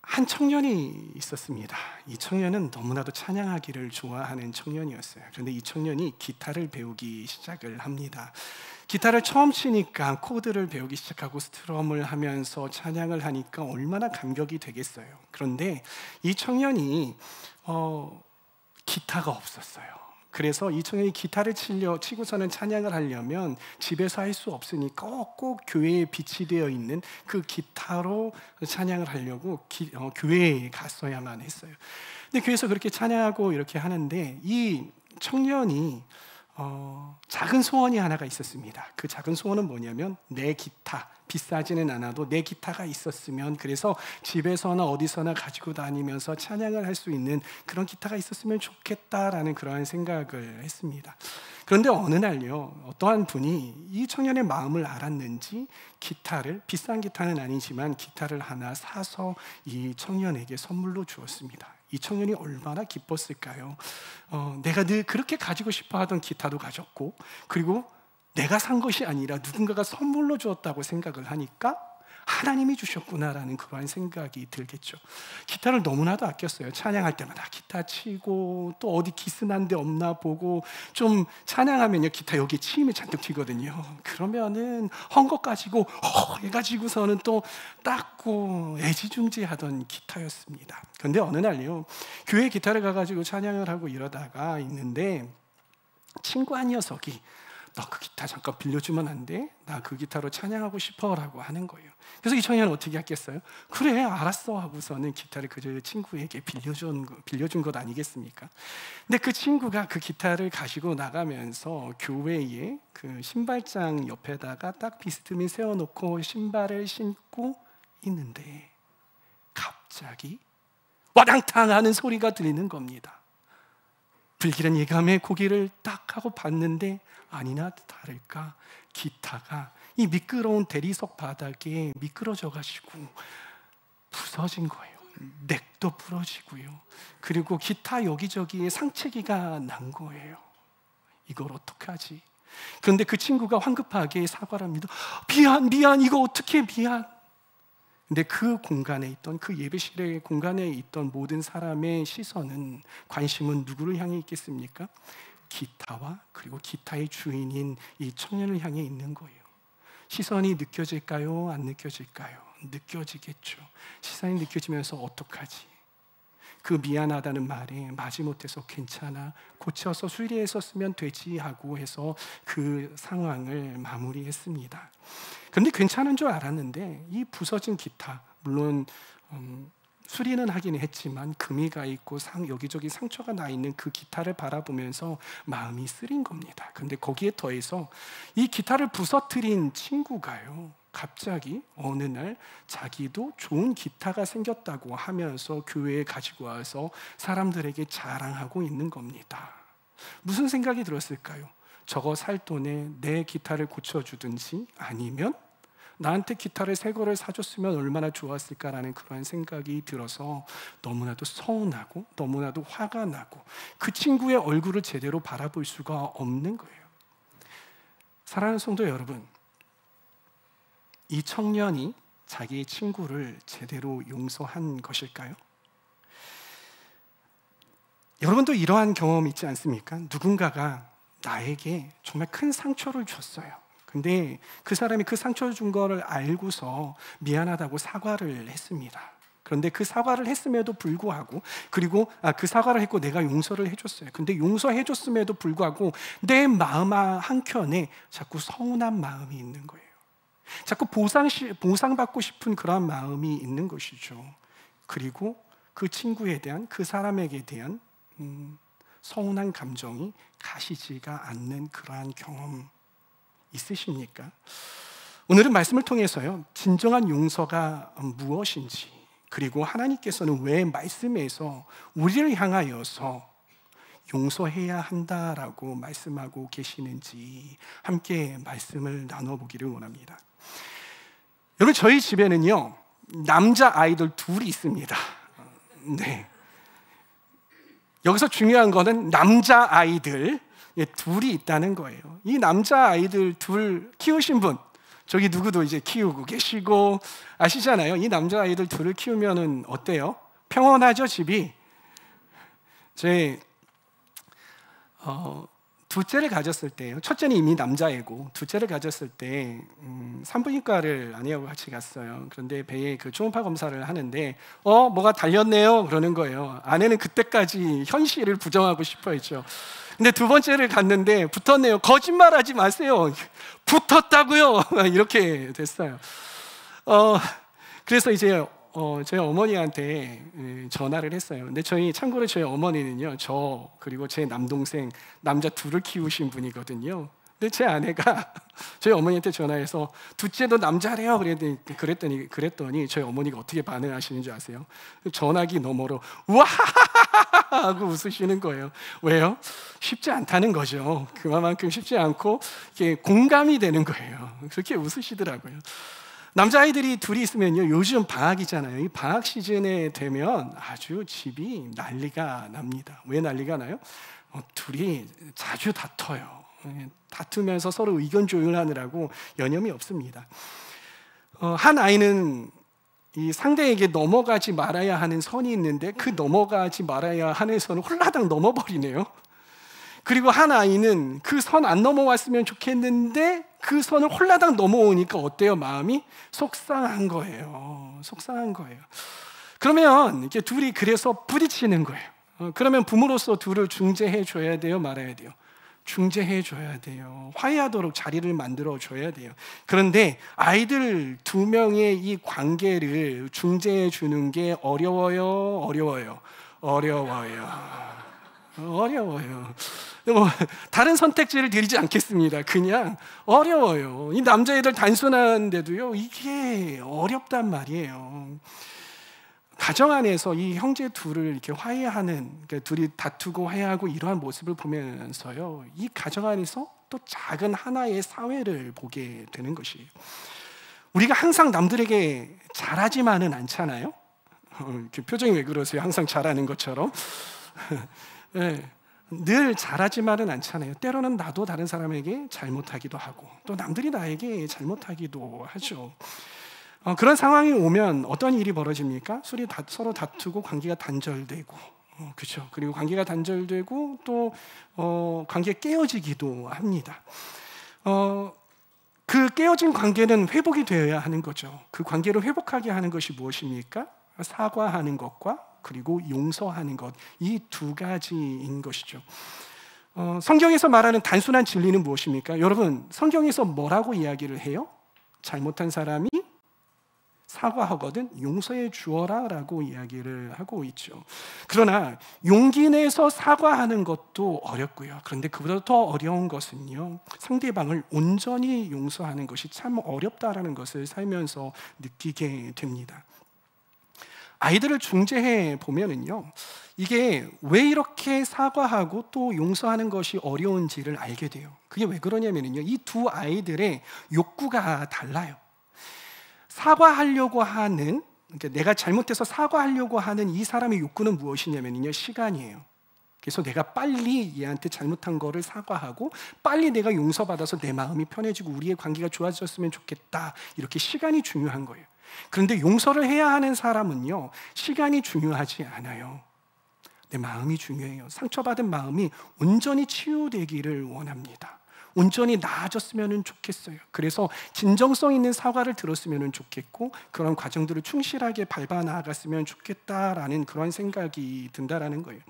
한 청년이 있었습니다. 이 청년은 너무나도 찬양하기를 좋아하는 청년이었어요. 그런데 이 청년이 기타를 배우기 시작을 합니다. 기타를 처음 치니까 코드를 배우기 시작하고 스트럼을 하면서 찬양을 하니까 얼마나 감격이 되겠어요. 그런데 이 청년이 기타가 없었어요. 그래서 이 청년이 기타를 치고서는 찬양을 하려면 집에서 할 수 없으니까 꼭 교회에 비치되어 있는 그 기타로 찬양을 하려고 교회에 갔어야만 했어요. 근데 교회에서 그렇게 찬양하고 이렇게 하는데 이 청년이 작은 소원이 하나가 있었습니다. 그 작은 소원은 뭐냐면 내 기타, 비싸지는 않아도 내 기타가 있었으면, 그래서 집에서나 어디서나 가지고 다니면서 찬양을 할 수 있는 그런 기타가 있었으면 좋겠다라는 그러한 생각을 했습니다. 그런데 어느 날요, 어떠한 분이 이 청년의 마음을 알았는지 기타를, 비싼 기타는 아니지만 기타를 하나 사서 이 청년에게 선물로 주었습니다. 이 청년이 얼마나 기뻤을까요? 내가 늘 그렇게 가지고 싶어 하던 기타도 가졌고, 그리고 내가 산 것이 아니라 누군가가 선물로 주었다고 생각을 하니까 하나님이 주셨구나라는 그러한 생각이 들겠죠. 기타를 너무나도 아꼈어요. 찬양할 때마다 기타 치고, 또 어디 기스난 데 없나 보고, 좀 찬양하면요 기타 여기에 침이 잔뜩 튀거든요. 그러면은 헝겊 가지고 해가지고서는 또 닦고 애지중지하던 기타였습니다. 그런데 어느 날요, 교회 기타를 가가지고 찬양을 하고 이러다가 있는데 친구 한 녀석이 너 그 기타 잠깐 빌려주면 안 돼? 나 그 기타로 찬양하고 싶어 라고 하는 거예요. 그래서 이 청년은 어떻게 했겠어요? 그래 알았어 하고서는 기타를 그 친구에게 빌려준 것 아니겠습니까? 근데 그 친구가 그 기타를 가지고 나가면서 교회에 그 신발장 옆에다가 딱 비스듬히 세워놓고 신발을 신고 있는데 갑자기 와당탕 하는 소리가 들리는 겁니다. 불길한 예감에 고개를 딱 하고 봤는데 아니나 다를까 기타가 이 미끄러운 대리석 바닥에 미끄러져 가지고 부서진 거예요. 넥도 부러지고요. 그리고 기타 여기저기에 상체기가 난 거예요. 이걸 어떡하지? 그런데 그 친구가 황급하게 사과를 합니다. 미안 이거 어떻게 미안. 근데 그 공간에 있던, 그 예배실의 공간에 있던 모든 사람의 시선은, 관심은 누구를 향해 있겠습니까? 기타와 그리고 기타의 주인인 이 청년을 향해 있는 거예요. 시선이 느껴질까요? 안 느껴질까요? 느껴지겠죠. 시선이 느껴지면서 어떡하지? 그 미안하다는 말에 마지못해서 괜찮아, 고쳐서 수리했었으면 되지 하고 해서 그 상황을 마무리했습니다. 그런데 괜찮은 줄 알았는데 이 부서진 기타, 물론 수리는 하긴 했지만 금이 가 있고 여기저기 상처가 나 있는 그 기타를 바라보면서 마음이 쓰린 겁니다. 그런데 거기에 더해서 이 기타를 부서뜨린 친구가요, 갑자기 어느 날 자기도 좋은 기타가 생겼다고 하면서 교회에 가지고 와서 사람들에게 자랑하고 있는 겁니다. 무슨 생각이 들었을까요? 저거 살 돈에 내 기타를 고쳐주든지 아니면 나한테 기타를 새 거를 사줬으면 얼마나 좋았을까라는 그러한 생각이 들어서 너무나도 서운하고 너무나도 화가 나고 그 친구의 얼굴을 제대로 바라볼 수가 없는 거예요. 사랑하는 성도 여러분, 이 청년이 자기의 친구를 제대로 용서한 것일까요? 여러분도 이러한 경험 있지 않습니까? 누군가가 나에게 정말 큰 상처를 줬어요. 근데 그 사람이 그 상처를 준 거를 알고서 미안하다고 사과를 했습니다. 그런데 그 사과를 했음에도 불구하고, 그리고 그 사과를 했고 내가 용서를 해줬어요. 근데 용서해줬음에도 불구하고 내 마음 한켠에 자꾸 서운한 마음이 있는 거예요. 자꾸 보상받고 싶은 그런 마음이 있는 것이죠. 그리고 그 친구에 대한, 그 사람에게 대한 서운한 감정이 가시지가 않는 그러한 경험 있으십니까? 오늘은 말씀을 통해서요, 진정한 용서가 무엇인지, 그리고 하나님께서는 왜 말씀에서 우리를 향하여서 용서해야 한다라고 말씀하고 계시는지 함께 말씀을 나눠보기를 원합니다. 여러분, 저희 집에는요 남자 아이들 둘이 있습니다. 네. 여기서 중요한 거는 남자 아이들 둘이 있다는 거예요. 이 남자 아이들 둘 키우신 분, 저기 누구도 이제 키우고 계시고 아시잖아요. 이 남자아이들 둘을 키우면은 어때요? 평온하죠, 집이. 제 둘째를 가졌을 때요. 첫째는 이미 남자애고 둘째를 가졌을 때 산부인과를 아내하고 같이 갔어요. 그런데 배에 그 초음파 검사를 하는데 뭐가 달렸네요 그러는 거예요. 아내는 그때까지 현실을 부정하고 싶어 했죠. 근데 두 번째를 갔는데 붙었네요. 거짓말하지 마세요. 붙었다고요. 이렇게 됐어요. 그래서 이제 저희 어머니한테 전화를 했어요. 근데 참고로 저희 어머니는요, 저 그리고 제 남동생 남자 둘을 키우신 분이거든요. 근데 제 아내가 저희 어머니한테 전화해서 둘째도 남자래요 그랬더니 저희 어머니가 어떻게 반응하시는 줄 아세요? 전화기 너머로 와 하고 웃으시는 거예요. 왜요? 쉽지 않다는 거죠. 그만큼 쉽지 않고 이게 공감이 되는 거예요. 그렇게 웃으시더라고요. 남자아이들이 둘이 있으면요, 요즘 방학이잖아요. 이 방학 시즌에 되면 아주 집이 난리가 납니다. 왜 난리가 나요? 둘이 자주 다퉈요. 다투면서 서로 의견 조율하느라고 여념이 없습니다. 한 아이는 이 상대에게 넘어가지 말아야 하는 선이 있는데 그 넘어가지 말아야 하는 선을 홀라당 넘어버리네요. 그리고 한 아이는 그 선 안 넘어왔으면 좋겠는데 그 선을 홀라당 넘어오니까 어때요? 마음이 속상한 거예요. 속상한 거예요. 그러면 이렇게 둘이 그래서 부딪히는 거예요. 그러면 부모로서 둘을 중재해 줘야 돼요? 말아야 돼요? 중재해 줘야 돼요. 화해하도록 자리를 만들어 줘야 돼요. 그런데 아이들 두 명의 이 관계를 중재해 주는 게 어려워요. 다른 선택지를 드리지 않겠습니다. 그냥 어려워요. 이 남자애들 단순한데도요, 이게 어렵단 말이에요. 가정 안에서 이 형제 둘을 이렇게 화해하는, 그러니까 둘이 다투고 화해하고 이러한 모습을 보면서요, 이 가정 안에서 또 작은 하나의 사회를 보게 되는 것이에요. 우리가 항상 남들에게 잘하지만은 않잖아요. 표정이 왜 그러세요? 항상 잘하는 것처럼. 네. 늘 잘하지만은 않잖아요. 때로는 나도 다른 사람에게 잘못하기도 하고 또 남들이 나에게 잘못하기도 하죠. 그런 상황이 오면 어떤 일이 벌어집니까? 서로 다투고 관계가 단절되고, 그렇죠. 그리고 관계가 단절되고 또 관계가 깨어지기도 합니다. 그 깨어진 관계는 회복이 되어야 하는 거죠. 그 관계를 회복하게 하는 것이 무엇입니까? 사과하는 것과 그리고 용서하는 것, 이 두 가지인 것이죠. 성경에서 말하는 단순한 진리는 무엇입니까? 여러분, 성경에서 뭐라고 이야기를 해요? 잘못한 사람이 사과하거든 용서해 주어라 라고 이야기를 하고 있죠. 그러나 용기 내서 사과하는 것도 어렵고요. 그런데 그보다 더 어려운 것은요, 상대방을 온전히 용서하는 것이 참 어렵다라는 것을 살면서 느끼게 됩니다. 아이들을 중재해 보면은요, 이게 왜 이렇게 사과하고 또 용서하는 것이 어려운지를 알게 돼요. 그게 왜 그러냐면요, 이 두 아이들의 욕구가 달라요. 사과하려고 하는, 그러니까 내가 잘못해서 사과하려고 하는 이 사람의 욕구는 무엇이냐면요, 시간이에요. 그래서 내가 빨리 얘한테 잘못한 거를 사과하고 빨리 내가 용서받아서 내 마음이 편해지고 우리의 관계가 좋아졌으면 좋겠다, 이렇게 시간이 중요한 거예요. 그런데 용서를 해야 하는 사람은요, 시간이 중요하지 않아요. 내 마음이 중요해요. 상처받은 마음이 온전히 치유되기를 원합니다. 온전히 나아졌으면 좋겠어요. 그래서 진정성 있는 사과를 들었으면 좋겠고 그런 과정들을 충실하게 밟아 나아갔으면 좋겠다라는 그런 생각이 든다라는 거예요.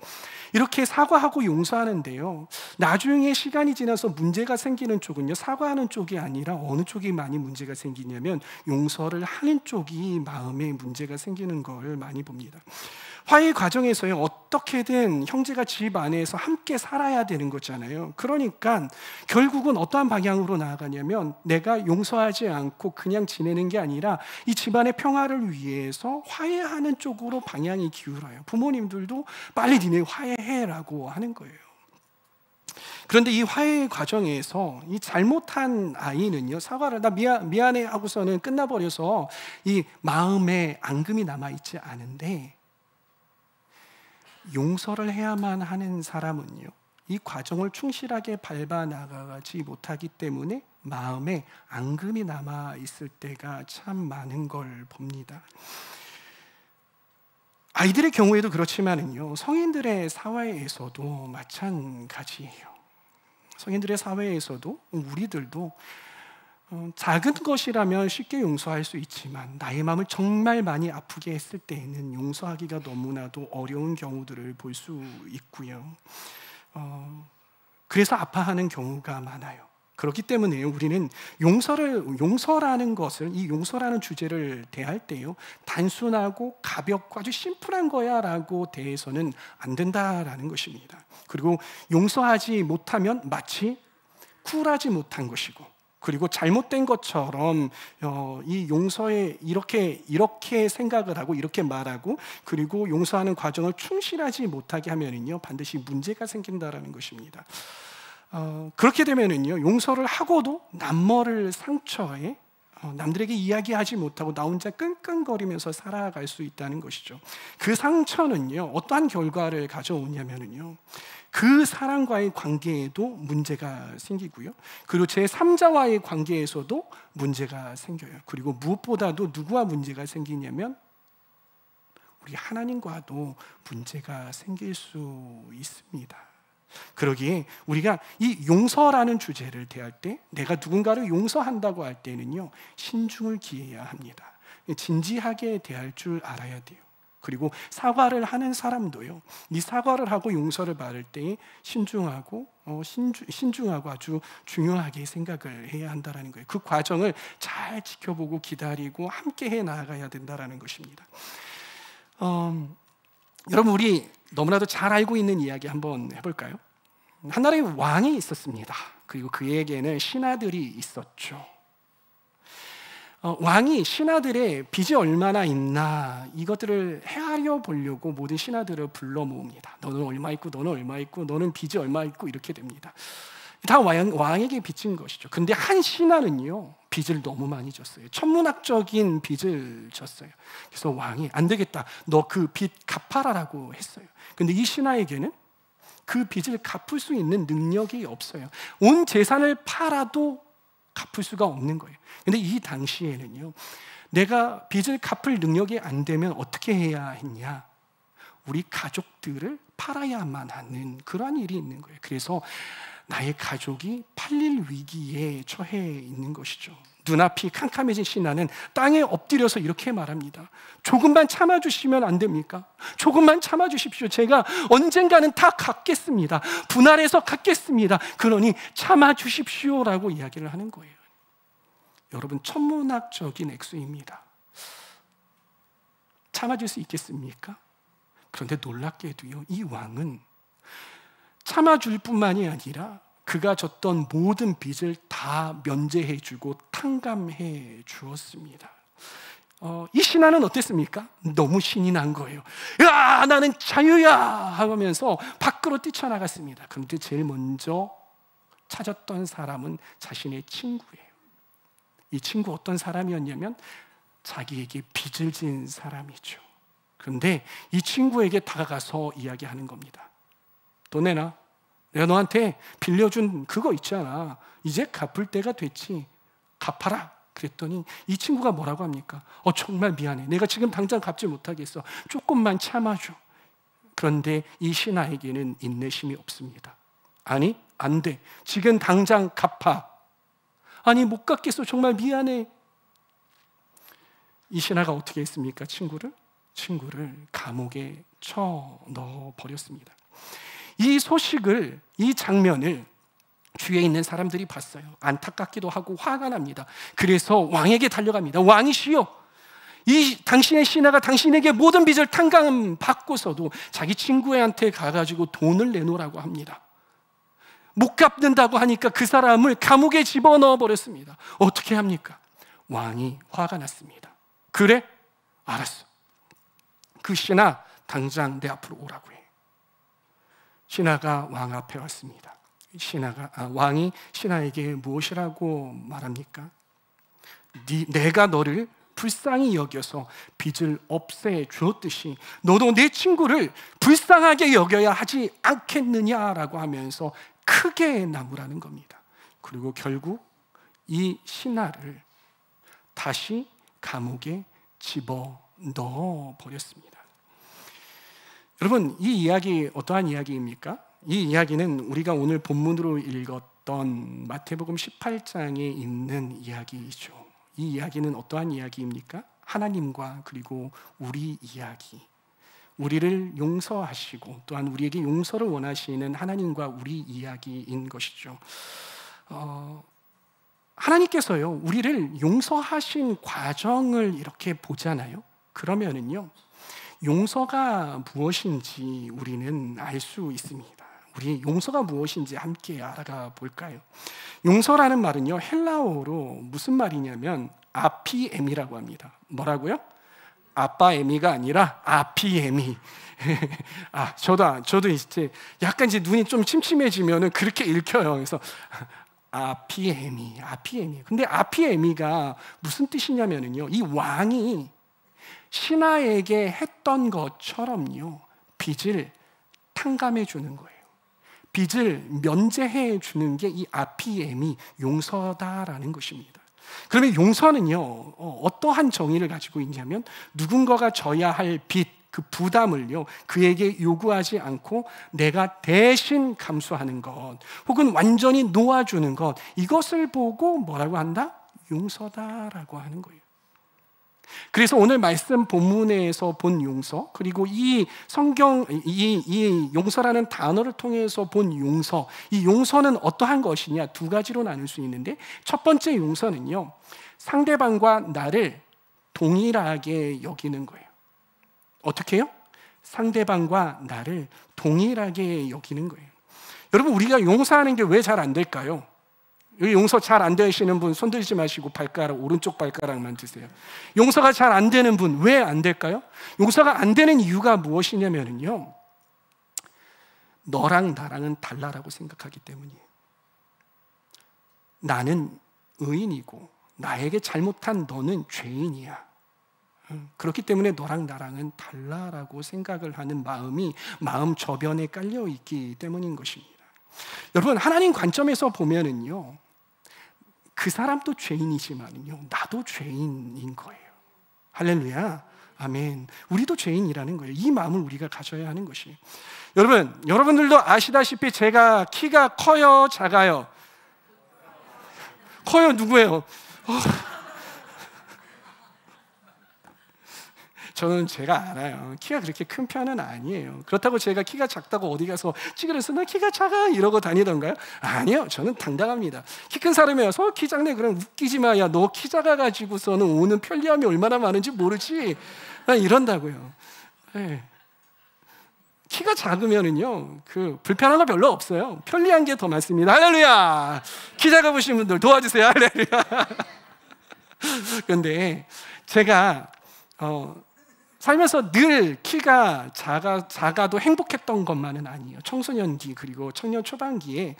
이렇게 사과하고 용서하는데요, 나중에 시간이 지나서 문제가 생기는 쪽은요, 사과하는 쪽이 아니라 어느 쪽이 많이 문제가 생기냐면 용서를 하는 쪽이 마음에 문제가 생기는 걸 많이 봅니다. 화해 과정에서요, 어떻게든 형제가 집 안에서 함께 살아야 되는 거잖아요. 그러니까 결국은 어떠한 방향으로 나아가냐면 내가 용서하지 않고 그냥 지내는 게 아니라 이 집안의 평화를 위해서 화해하는 쪽으로 방향이 기울어요. 부모님들도 빨리 니네 화해해라고 하는 거예요. 그런데 이 화해 과정에서 이 잘못한 아이는요, 사과를 나 미안해 하고서는 끝나버려서 이 마음에 앙금이 남아있지 않은데, 용서를 해야만 하는 사람은요, 이 과정을 충실하게 밟아 나가지 못하기 때문에 마음에 앙금이 남아 있을 때가 참 많은 걸 봅니다. 아이들의 경우에도 그렇지만은요, 성인들의 사회에서도 마찬가지예요. 성인들의 사회에서도 우리들도 작은 것이라면 쉽게 용서할 수 있지만 나의 마음을 정말 많이 아프게 했을 때에는 용서하기가 너무나도 어려운 경우들을 볼 수 있고요. 그래서 아파하는 경우가 많아요. 그렇기 때문에 우리는 용서라는 것을, 이 용서라는 주제를 대할 때요, 단순하고 가볍고 아주 심플한 거야 라고 대해서는 안 된다라는 것입니다. 그리고 용서하지 못하면 마치 쿨하지 못한 것이고, 그리고 잘못된 것처럼 이 용서에 이렇게 생각을 하고 이렇게 말하고, 그리고 용서하는 과정을 충실하지 못하게 하면은요, 반드시 문제가 생긴다라는 것입니다. 그렇게 되면은요, 용서를 하고도 남모를 상처에 남들에게 이야기하지 못하고 나 혼자 끙끙거리면서 살아갈 수 있다는 것이죠. 그 상처는요, 어떠한 결과를 가져오냐면은요, 그 사람과의 관계에도 문제가 생기고요, 그리고 제3자와의 관계에서도 문제가 생겨요. 그리고 무엇보다도 누구와 문제가 생기냐면 우리 하나님과도 문제가 생길 수 있습니다. 그러기에 우리가 이 용서라는 주제를 대할 때, 내가 누군가를 용서한다고 할 때는요, 신중을 기해야 합니다. 진지하게 대할 줄 알아야 돼요. 그리고 사과를 하는 사람도요, 이 사과를 하고 용서를 받을 때 신중하고 아주 중요하게 생각을 해야 한다는 거예요. 그 과정을 잘 지켜보고 기다리고 함께 해 나가야 된다는 것입니다. 여러분, 우리 너무나도 잘 알고 있는 이야기 한번 해볼까요? 한 나라의 왕이 있었습니다. 그리고 그에게는 신하들이 있었죠. 왕이 신하들의 빚이 얼마나 있나 이것들을 헤아려 보려고 모든 신하들을 불러 모읍니다. 너는 얼마 있고 너는 얼마 있고 너는 빚이 얼마 있고 이렇게 됩니다. 다 왕에게 빚진 것이죠. 근데 한 신하는요, 빚을 너무 많이 졌어요. 천문학적인 빚을 졌어요. 그래서 왕이 안 되겠다, 너 그 빚 갚아라라고 했어요. 근데 이 신하에게는 그 빚을 갚을 수 있는 능력이 없어요. 온 재산을 팔아도 갚을 수가 없는 거예요. 근데 이 당시에는요, 내가 빚을 갚을 능력이 안 되면 어떻게 해야 했냐? 우리 가족들을 팔아야만 하는 그러한 일이 있는 거예요. 그래서 나의 가족이 팔릴 위기에 처해 있는 것이죠. 눈앞이 캄캄해진 신하는 땅에 엎드려서 이렇게 말합니다. 조금만 참아주시면 안 됩니까? 조금만 참아주십시오. 제가 언젠가는 다 갚겠습니다. 분할해서 갚겠습니다. 그러니 참아주십시오라고 이야기를 하는 거예요. 여러분, 천문학적인 액수입니다. 참아줄 수 있겠습니까? 그런데 놀랍게도요, 이 왕은 참아줄 뿐만이 아니라 그가 졌던 모든 빚을 다 면제해주고 탕감해 주었습니다. 이 신하는 어땠습니까? 너무 신이 난 거예요. 야, 나는 자유야 하면서 밖으로 뛰쳐나갔습니다. 그런데 제일 먼저 찾았던 사람은 자신의 친구예요. 이 친구 어떤 사람이었냐면 자기에게 빚을 진 사람이죠. 그런데 이 친구에게 다가가서 이야기하는 겁니다. 돈 내놔. 내가 너한테 빌려준 그거 있잖아. 이제 갚을 때가 됐지. 갚아라. 그랬더니 이 친구가 뭐라고 합니까? 정말 미안해. 내가 지금 당장 갚지 못하겠어. 조금만 참아줘. 그런데 이 신하에게는 인내심이 없습니다. 아니, 안 돼. 지금 당장 갚아. 아니, 못 갚겠어. 정말 미안해. 이 신하가 어떻게 했습니까? 친구를 감옥에 쳐 넣어 버렸습니다. 이 소식을, 이 장면을 주위에 있는 사람들이 봤어요. 안타깝기도 하고 화가 납니다. 그래서 왕에게 달려갑니다. 왕이시여, 이 당신의 신하가 당신에게 모든 빚을 탕감받고서도 자기 친구한테 가가지고 돈을 내놓으라고 합니다. 못 갚는다고 하니까 그 사람을 감옥에 집어넣어 버렸습니다. 어떻게 합니까? 왕이 화가 났습니다. 그래? 알았어. 그 신하 당장 내 앞으로 오라고 해. 신하가 왕 앞에 왔습니다. 왕이 신하에게 무엇이라고 말합니까? 내가 너를 불쌍히 여겨서 빚을 없애 주었듯이 너도 내 친구를 불쌍하게 여겨야 하지 않겠느냐라고 하면서 크게 나무라는 겁니다. 그리고 결국 이 신하를 다시 감옥에 집어넣어 버렸습니다. 여러분, 이 이야기 어떠한 이야기입니까? 이 이야기는 우리가 오늘 본문으로 읽었던 마태복음 18장에 있는 이야기이죠. 이 이야기는 어떠한 이야기입니까? 하나님과 그리고 우리 이야기, 우리를 용서하시고 또한 우리에게 용서를 원하시는 하나님과 우리 이야기인 것이죠. 하나님께서요, 우리를 용서하신 과정을 이렇게 보잖아요. 그러면은요, 용서가 무엇인지 우리는 알 수 있습니다. 우리 용서가 무엇인지 함께 알아가 볼까요? 용서라는 말은요, 헬라어로 무슨 말이냐면 아피에미라고 합니다. 뭐라고요? 아빠 에미가 아니라 아피에미. 저도 이제 약간 이제 눈이 좀 침침해지면은 그렇게 읽혀요. 그래서 아피에미. 근데 아피에미가 무슨 뜻이냐면은요, 이 왕이 신하에게 했던 것처럼요, 빚을 탕감해 주는 거예요. 빚을 면제해 주는 게 이 아피엠이 용서다라는 것입니다. 그러면 용서는요, 어떠한 정의를 가지고 있냐면 누군가가 져야 할 빚, 그 부담을요, 그에게 요구하지 않고 내가 대신 감수하는 것, 혹은 완전히 놓아주는 것, 이것을 보고 뭐라고 한다? 용서다라고 하는 거예요. 그래서 오늘 말씀 본문에서 본 용서, 그리고 이 성경 이 용서라는 단어를 통해서 본 용서, 이 용서는 어떠한 것이냐? 두 가지로 나눌 수 있는데, 첫 번째 용서는요, 상대방과 나를 동일하게 여기는 거예요. 어떻게 해요? 상대방과 나를 동일하게 여기는 거예요. 여러분, 우리가 용서하는 게 왜 잘 안 될까요? 여기 용서 잘 안 되시는 분 손 들지 마시고 오른쪽 발가락만 드세요. 용서가 잘 안 되는 분 왜 안 될까요? 용서가 안 되는 이유가 무엇이냐면요, 너랑 나랑은 달라라고 생각하기 때문이에요. 나는 의인이고 나에게 잘못한 너는 죄인이야. 그렇기 때문에 너랑 나랑은 달라라고 생각을 하는 마음 저변에 깔려 있기 때문인 것입니다. 여러분, 하나님 관점에서 보면은요, 그 사람도 죄인이지만요, 나도 죄인인 거예요. 할렐루야, 아멘. 우리도 죄인이라는 거예요. 이 마음을 우리가 가져야 하는 것이에요. 여러분들도 아시다시피 제가 키가 커요, 작아요? 커요. 누구예요? 저는 제가 알아요. 키가 그렇게 큰 편은 아니에요. 그렇다고 제가 키가 작다고 어디 가서 찌그러서 나 키가 작아 이러고 다니던가요? 아니요. 저는 당당합니다. 키 큰 사람이 와서 키 작네 그럼 웃기지 마. 야, 너 키 작아가지고서는 오는 편리함이 얼마나 많은지 모르지. 난 이런다고요. 네. 키가 작으면은요, 불편한 거 별로 없어요. 편리한 게 더 많습니다. 할렐루야. 키 작아보신 분들 도와주세요. 할렐루야. 그런데 제가 살면서 늘 키가 작아도 행복했던 것만은 아니에요. 청소년기 그리고 청년 초반기에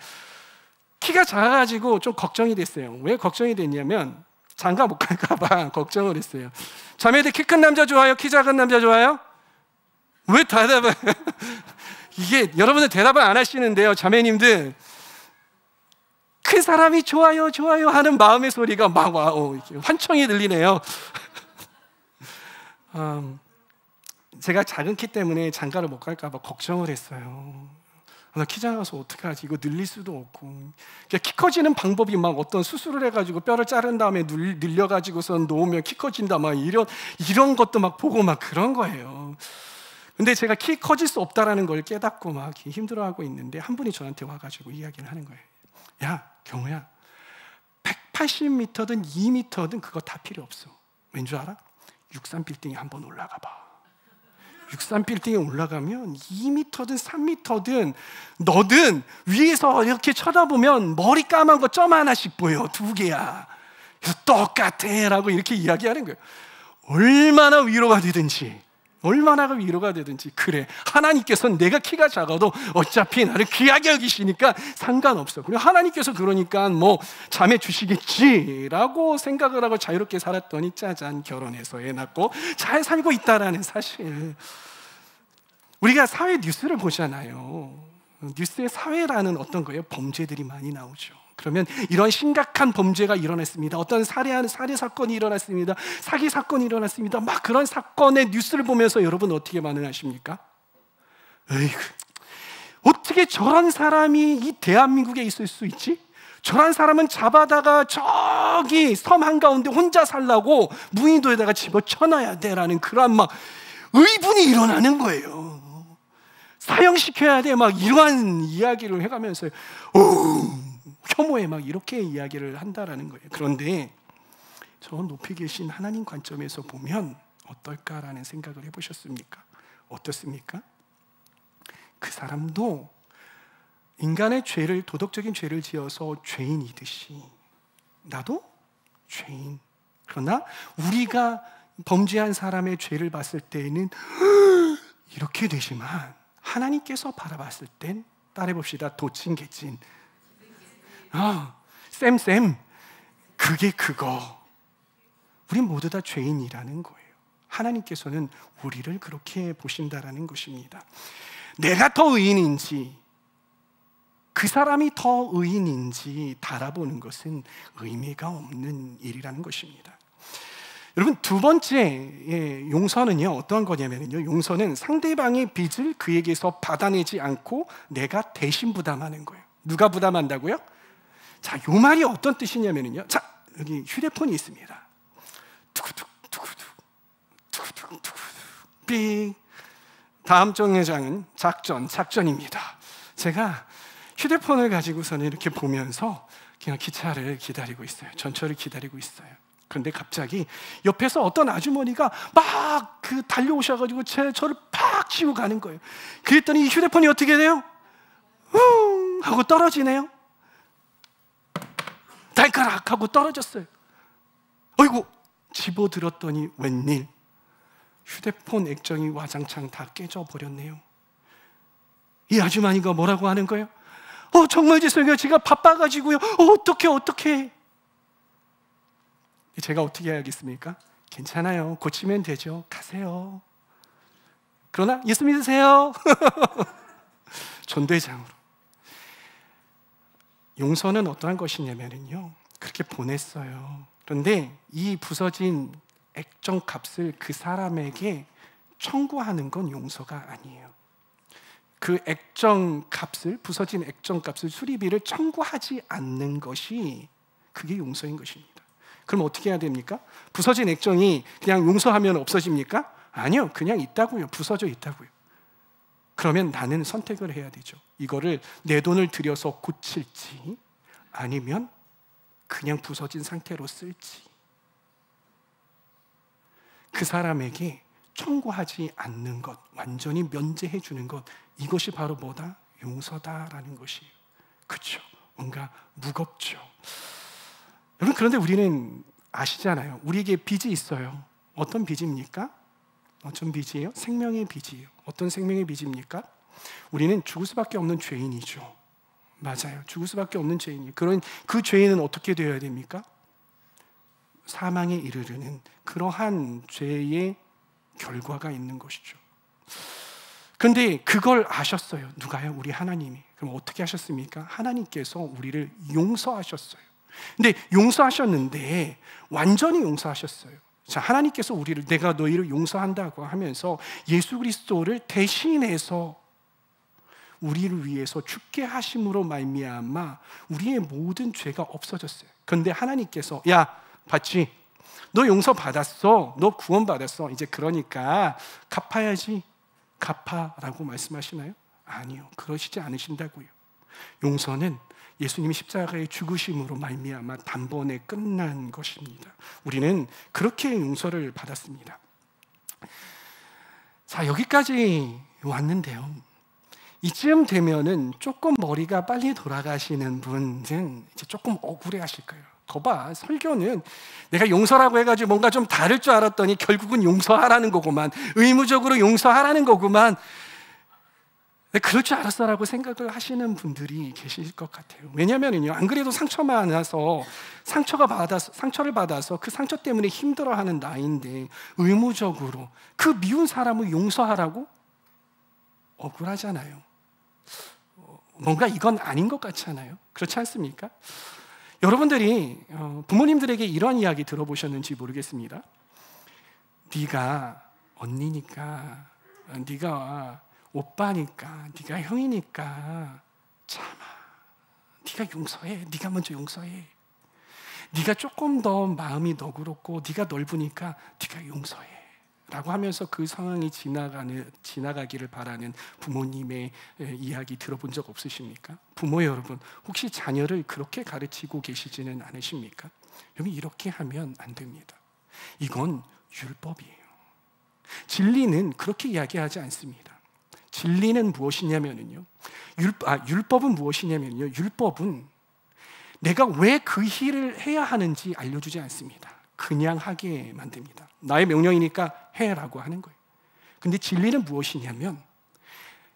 키가 작아가지고 좀 걱정이 됐어요. 왜 걱정이 됐냐면 장가 못 갈까 봐 걱정을 했어요. 자매들 키 큰 남자 좋아요? 키 작은 남자 좋아요? 왜 대답을 이게 여러분들 대답을 안 하시는데요. 자매님들, 큰 사람이 좋아요 하는 마음의 소리가 막 환청이 들리네요. 제가 작은 키 때문에 장가를 못 갈까 봐 걱정을 했어요. 나 키 작아서 어떡하지? 이거 늘릴 수도 없고. 키 커지는 방법이 막 어떤 수술을 해가지고 뼈를 자른 다음에 늘려가지고서 놓으면 키 커진다 막 이런 것도 막 보고 막 그런 거예요. 근데 제가 키 커질 수 없다라는 걸 깨닫고 막 힘들어하고 있는데 한 분이 저한테 와가지고 이야기를 하는 거예요. 야, 경우야, 180m든 2m든 그거 다 필요 없어. 왠 줄 알아? 63빌딩에 한번 올라가 봐. 63빌딩에 올라가면 2m든 3m든 너든 위에서 이렇게 쳐다보면 머리 까만 거 점 하나씩 보여. 2개야. 그래서 똑같아 라고 이렇게 이야기하는 거예요. 얼마나 위로가 되든지 그래, 하나님께서는 내가 키가 작아도 어차피 나를 귀하게 여기시니까 상관없어. 그리고 하나님께서 그러니까 뭐 자매 주시겠지라고 생각을 하고 자유롭게 살았더니 짜잔, 결혼해서 애 낳고 잘 살고 있다라는 사실. 우리가 사회 뉴스를 보잖아요. 뉴스에 사회라는 어떤 거예요? 범죄들이 많이 나오죠. 그러면 이런 심각한 범죄가 일어났습니다. 어떤 살해 사건이 일어났습니다. 사기 사건이 일어났습니다. 막 그런 사건의 뉴스를 보면서 여러분 어떻게 반응하십니까? 에이구, 어떻게 저런 사람이 이 대한민국에 있을 수 있지? 저런 사람은 잡아다가 저기 섬 한가운데 혼자 살라고 무인도에다가 집어쳐놔야 돼라는 그런 막 의분이 일어나는 거예요. 사형시켜야 돼 막 이러한 이야기를 해가면서 혐오에 막 이렇게 이야기를 한다라는 거예요. 그런데 저 높이 계신 하나님 관점에서 보면 어떨까라는 생각을 해보셨습니까? 어떻습니까? 그 사람도 인간의 죄를, 도덕적인 죄를 지어서 죄인이듯이 나도 죄인. 그러나 우리가 범죄한 사람의 죄를 봤을 때에는 이렇게 되지만 하나님께서 바라봤을 땐 따라해봅시다. 도찐개찐. 쌤 그게 그거. 우리 모두 다 죄인이라는 거예요. 하나님께서는 우리를 그렇게 보신다라는 것입니다. 내가 더 의인인지 그 사람이 더 의인인지 달아보는 것은 의미가 없는 일이라는 것입니다. 여러분, 두 번째 용서는요, 어떠한 거냐면요, 용서는 상대방의 빚을 그에게서 받아내지 않고 내가 대신 부담하는 거예요. 누가 부담한다고요? 자, 요 말이 어떤 뜻이냐면요, 자, 여기 휴대폰이 있습니다. 삑. 다음 정류장은 작전입니다. 제가 휴대폰을 가지고서는 이렇게 보면서 그냥 기차를 기다리고 있어요. 전철을 기다리고 있어요. 그런데 갑자기 옆에서 어떤 아주머니가 막 달려오셔가지고 저를 팍 치고 가는 거예요. 그랬더니 이 휴대폰이 어떻게 돼요? 하고 떨어지네요. 달가락 하고 떨어졌어요. 어이구, 집어들었더니 웬일, 휴대폰 액정이 와장창 다 깨져버렸네요. 이 아주머니가 뭐라고 하는 거예요? 정말 죄송해요. 제가 바빠가지고요. 어떡해. 제가 어떻게 해야겠습니까? 괜찮아요. 고치면 되죠. 가세요. 그러나 예수 믿으세요. 전대장으로. 용서는 어떠한 것이냐면요, 그렇게 보냈어요. 그런데 이 부서진 액정 값을 그 사람에게 청구하는 건 용서가 아니에요. 그 액정 값을, 부서진 액정 값을, 수리비를 청구하지 않는 것이 그게 용서인 것입니다. 그럼 어떻게 해야 됩니까? 부서진 액정이 그냥 용서하면 없어집니까? 아니요, 그냥 있다고요. 부서져 있다고요. 그러면 나는 선택을 해야 되죠. 이거를 내 돈을 들여서 고칠지 아니면 그냥 부서진 상태로 쓸지. 그 사람에게 청구하지 않는 것, 완전히 면제해 주는 것, 이것이 바로 뭐다? 용서다라는 것이에요. 그렇죠? 뭔가 무겁죠. 여러분, 그런데 우리는 아시잖아요. 우리에게 빚이 있어요. 어떤 빚입니까? 어떤 빚이에요? 생명의 빚이에요. 어떤 생명의 빚입니까? 우리는 죽을 수밖에 없는 죄인이죠. 맞아요. 죽을 수밖에 없는 죄인이에요. 그런 그 죄인은 어떻게 되어야 됩니까? 사망에 이르르는 그러한 죄의 결과가 있는 것이죠. 그런데 그걸 아셨어요. 누가요? 우리 하나님이. 그럼 어떻게 하셨습니까? 하나님께서 우리를 용서하셨어요. 근데 용서하셨는데 완전히 용서하셨어요. 자, 하나님께서 우리를, 내가 너희를 용서한다고 하면서 예수 그리스도를 대신해서 우리를 위해서 죽게 하심으로 말미암아 우리의 모든 죄가 없어졌어요. 그런데 하나님께서, 야, 봤지? 너 용서 받았어. 너 구원 받았어. 이제 그러니까 갚아야지. 갚아라고 말씀하시나요? 아니요, 그러시지 않으신다고요. 용서는 예수님이 십자가의 죽으심으로 말미암아 단번에 끝난 것입니다. 우리는 그렇게 용서를 받았습니다. 자, 여기까지 왔는데요, 이쯤 되면은 조금 머리가 빨리 돌아가시는 분은 이제 조금 억울해하실 거예요. 거봐, 설교는 내가 용서라고 해가지고 뭔가 좀 다를 줄 알았더니 결국은 용서하라는 거구만, 의무적으로 용서하라는 거구만, 그럴 줄 알았어라고 생각을 하시는 분들이 계실 것 같아요. 왜냐면은요, 안 그래도 상처만 나서 상처를 받아서 그 상처 때문에 힘들어하는 나인데 의무적으로 그 미운 사람을 용서하라고? 억울하잖아요. 뭔가 이건 아닌 것 같잖아요. 그렇지 않습니까? 여러분들이 부모님들에게 이런 이야기 들어보셨는지 모르겠습니다. 네가 언니니까, 네가 오빠니까, 네가 형이니까 참아. 네가 용서해. 네가 먼저 용서해. 네가 조금 더 마음이 너그럽고 네가 넓으니까 네가 용서해 라고 하면서 그 상황이 지나가기를 바라는 부모님의 이야기 들어본 적 없으십니까? 부모 여러분, 혹시 자녀를 그렇게 가르치고 계시지는 않으십니까? 여러분, 이렇게 하면 안 됩니다. 이건 율법이에요. 진리는 그렇게 이야기하지 않습니다. 진리는 무엇이냐면요, 율법은 무엇이냐면요, 율법은 내가 왜 그 일을 해야 하는지 알려주지 않습니다. 그냥 하게 만듭니다. 나의 명령이니까 해라고 하는 거예요. 근데 진리는 무엇이냐면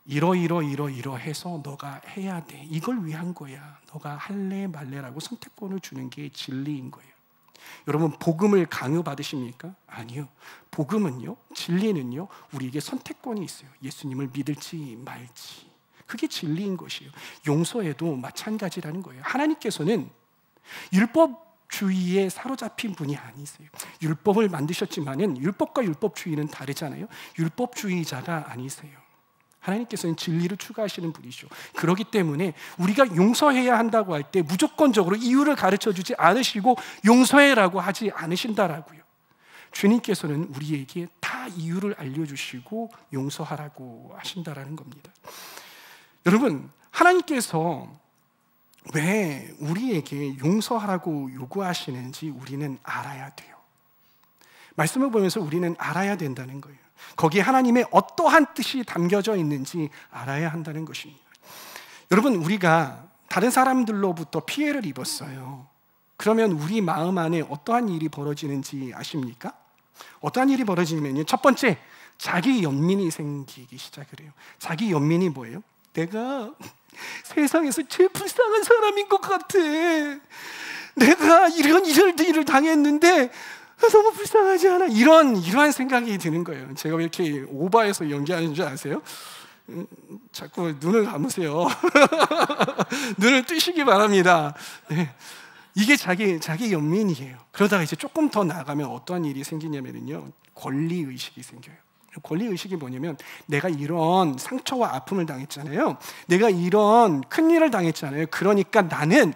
이러해서 너가 해야 돼. 이걸 위한 거야. 너가 할래 말래라고 선택권을 주는 게 진리인 거예요. 여러분, 복음을 강요받으십니까? 아니요. 복음은요, 진리는요, 우리에게 선택권이 있어요. 예수님을 믿을지 말지. 그게 진리인 것이에요. 용서에도 마찬가지라는 거예요. 하나님께서는 율법주의에 사로잡힌 분이 아니세요. 율법을 만드셨지만은 율법과 율법주의는 다르잖아요. 율법주의자가 아니세요. 하나님께서는 진리를 추구하시는 분이죠. 그렇기 때문에 우리가 용서해야 한다고 할 때 무조건적으로 이유를 가르쳐주지 않으시고 용서해라고 하지 않으신다라고요. 주님께서는 우리에게 다 이유를 알려주시고 용서하라고 하신다라는 겁니다. 여러분, 하나님께서 왜 우리에게 용서하라고 요구하시는지 우리는 알아야 돼요. 말씀을 보면서 우리는 알아야 된다는 거예요. 거기에 하나님의 어떠한 뜻이 담겨져 있는지 알아야 한다는 것입니다. 여러분, 우리가 다른 사람들로부터 피해를 입었어요. 그러면 우리 마음 안에 어떠한 일이 벌어지는지 아십니까? 어떠한 일이 벌어지냐면요, 첫 번째, 자기 연민이 생기기 시작을 해요. 자기 연민이 뭐예요? 내가 세상에서 제일 불쌍한 사람인 것 같아. 내가 이런 일을 당했는데 너무 불쌍하지 않아? 이러한 생각이 드는 거예요. 제가 왜 이렇게 오바해서 연기하는 줄 아세요? 자꾸 눈을 감으세요. 눈을 뜨시기 바랍니다. 네. 이게 자기 연민이에요. 그러다가 이제 조금 더 나아가면 어떠한 일이 생기냐면요, 권리의식이 생겨요. 권리의식이 뭐냐면, 내가 이런 상처와 아픔을 당했잖아요. 내가 이런 큰일을 당했잖아요. 그러니까 나는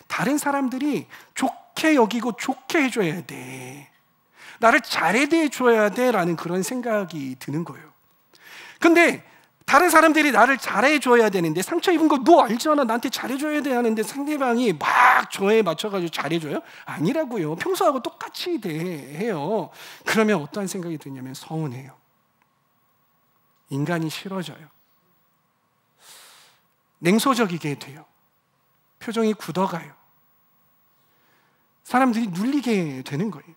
다른 사람들이 좋게 여기고 좋게 해줘야 돼. 나를 잘해 대해줘야 돼라는 그런 생각이 드는 거예요. 근데 다른 사람들이 나를 잘해줘야 되는데, 상처 입은 거 너 알잖아. 나한테 잘해줘야 돼 하는데 상대방이 막 저에 맞춰가지고 잘해줘요? 아니라고요. 평소하고 똑같이 해요. 그러면 어떠한 생각이 드냐면 서운해요. 인간이 싫어져요. 냉소적이게 돼요. 표정이 굳어가요. 사람들이 눌리게 되는 거예요.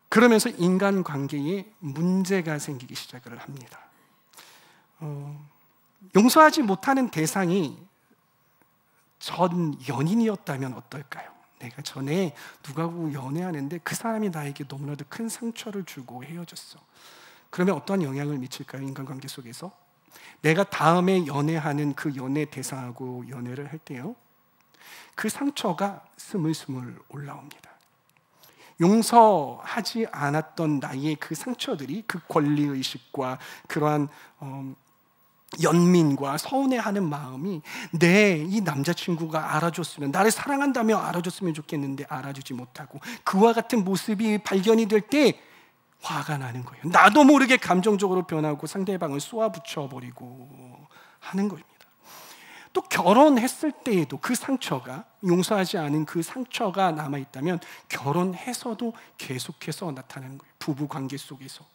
그러면서 인간관계에 문제가 생기기 시작을 합니다. 용서하지 못하는 대상이 전 연인이었다면 어떨까요? 내가 전에 누구하고 연애하는데 그 사람이 나에게 너무나도 큰 상처를 주고 헤어졌어. 그러면 어떤 영향을 미칠까요? 인간관계 속에서 내가 다음에 연애하는 그 연애 대상하고 연애를 할 때요, 그 상처가 스물스물 올라옵니다. 용서하지 않았던 나의 그 상처들이 그 권리의식과 그러한 연민과 서운해하는 마음이 내 이 남자친구가 알아줬으면, 나를 사랑한다며 알아줬으면 좋겠는데 알아주지 못하고 그와 같은 모습이 발견이 될 때 화가 나는 거예요. 나도 모르게 감정적으로 변하고 상대방을 쏘아붙여버리고 하는 겁니다. 또 결혼했을 때에도 그 상처가, 용서하지 않은 그 상처가 남아있다면 결혼해서도 계속해서 나타나는 거예요. 부부관계 속에서.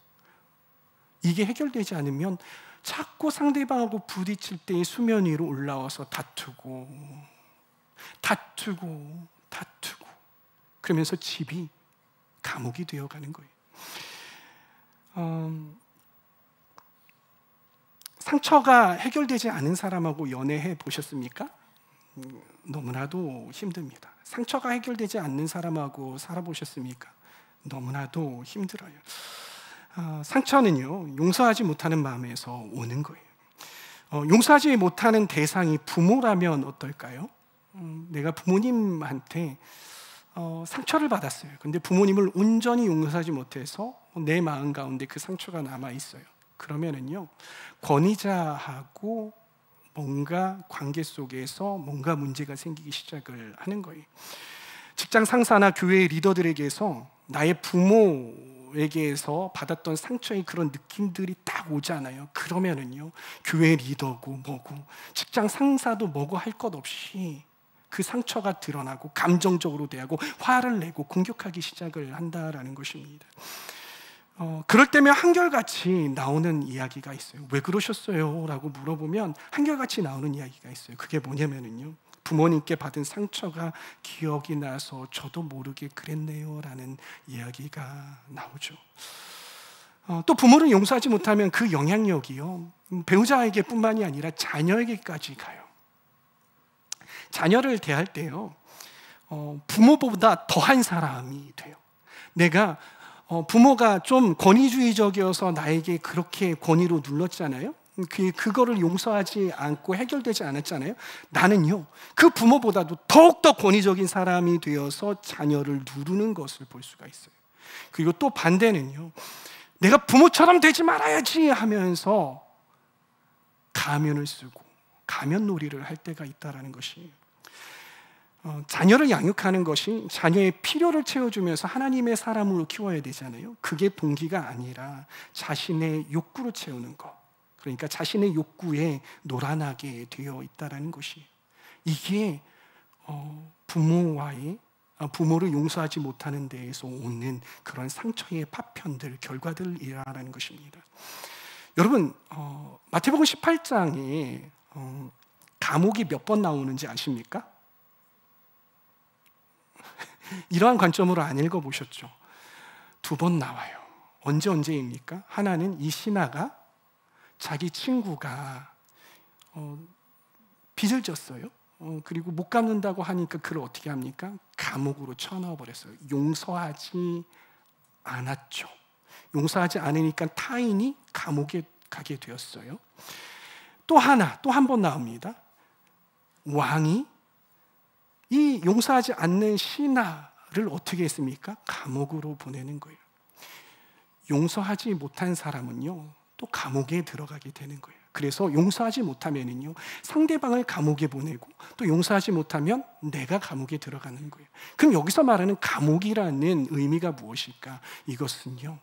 이게 해결되지 않으면 자꾸 상대방하고 부딪힐 때 수면 위로 올라와서 다투고 그러면서 집이 감옥이 되어가는 거예요. 상처가 해결되지 않은 사람하고 연애해 보셨습니까? 너무나도 힘듭니다. 상처가 해결되지 않는 사람하고 살아보셨습니까? 너무나도 힘들어요. 상처는요, 용서하지 못하는 마음에서 오는 거예요. 용서하지 못하는 대상이 부모라면 어떨까요? 내가 부모님한테 상처를 받았어요. 근데 부모님을 온전히 용서하지 못해서 내 마음 가운데 그 상처가 남아 있어요. 그러면은요, 권위자하고 뭔가 관계 속에서 뭔가 문제가 생기기 시작을 하는 거예요. 직장 상사나 교회 리더들에게서 나의 부모에게서 받았던 상처의 그런 느낌들이 딱 오잖아요. 그러면은요, 교회 리더고 뭐고 직장 상사도 뭐고 할 것 없이 그 상처가 드러나고 감정적으로 대하고 화를 내고 공격하기 시작을 한다라는 것입니다. 그럴 때면 한결같이 나오는 이야기가 있어요. 왜 그러셨어요? 라고 물어보면 한결같이 나오는 이야기가 있어요. 그게 뭐냐면요, 부모님께 받은 상처가 기억이 나서 저도 모르게 그랬네요 라는 이야기가 나오죠. 또 부모를 용서하지 못하면 그 영향력이요, 배우자에게 뿐만이 아니라 자녀에게까지 가요. 자녀를 대할 때요, 부모보다 더한 사람이 돼요. 내가 부모가 좀 권위주의적이어서 나에게 그렇게 권위로 눌렀잖아요. 그거를 용서하지 않고 해결되지 않았잖아요. 나는요, 그 부모보다도 더욱더 권위적인 사람이 되어서 자녀를 누르는 것을 볼 수가 있어요. 그리고 또 반대는요, 내가 부모처럼 되지 말아야지 하면서 가면을 쓰고 가면놀이를 할 때가 있다는 것이에요. 자녀를 양육하는 것이 자녀의 필요를 채워주면서 하나님의 사람으로 키워야 되잖아요. 그게 동기가 아니라 자신의 욕구를 채우는 것, 그러니까 자신의 욕구에 노란하게 되어 있다는 것이, 이게 부모를 용서하지 못하는 데에서 오는 그런 상처의 파편들, 결과들이라는 것입니다. 여러분, 마태복음 18장에 감옥이 몇 번 나오는지 아십니까? 이러한 관점으로 안 읽어보셨죠? 2번 나와요. 언제입니까? 하나는 이 신하가 자기 친구가 빚을 졌어요. 그리고 못 갚는다고 하니까 그를 어떻게 합니까? 감옥으로 쳐넣어버렸어요. 용서하지 않았죠. 용서하지 않으니까 타인이 감옥에 가게 되었어요. 또 한 번 나옵니다. 왕이 이 용서하지 않는 신하를 어떻게 했습니까? 감옥으로 보내는 거예요. 용서하지 못한 사람은요, 또 감옥에 들어가게 되는 거예요. 그래서 용서하지 못하면은요, 상대방을 감옥에 보내고, 또 용서하지 못하면 내가 감옥에 들어가는 거예요. 그럼 여기서 말하는 감옥이라는 의미가 무엇일까? 이것은요,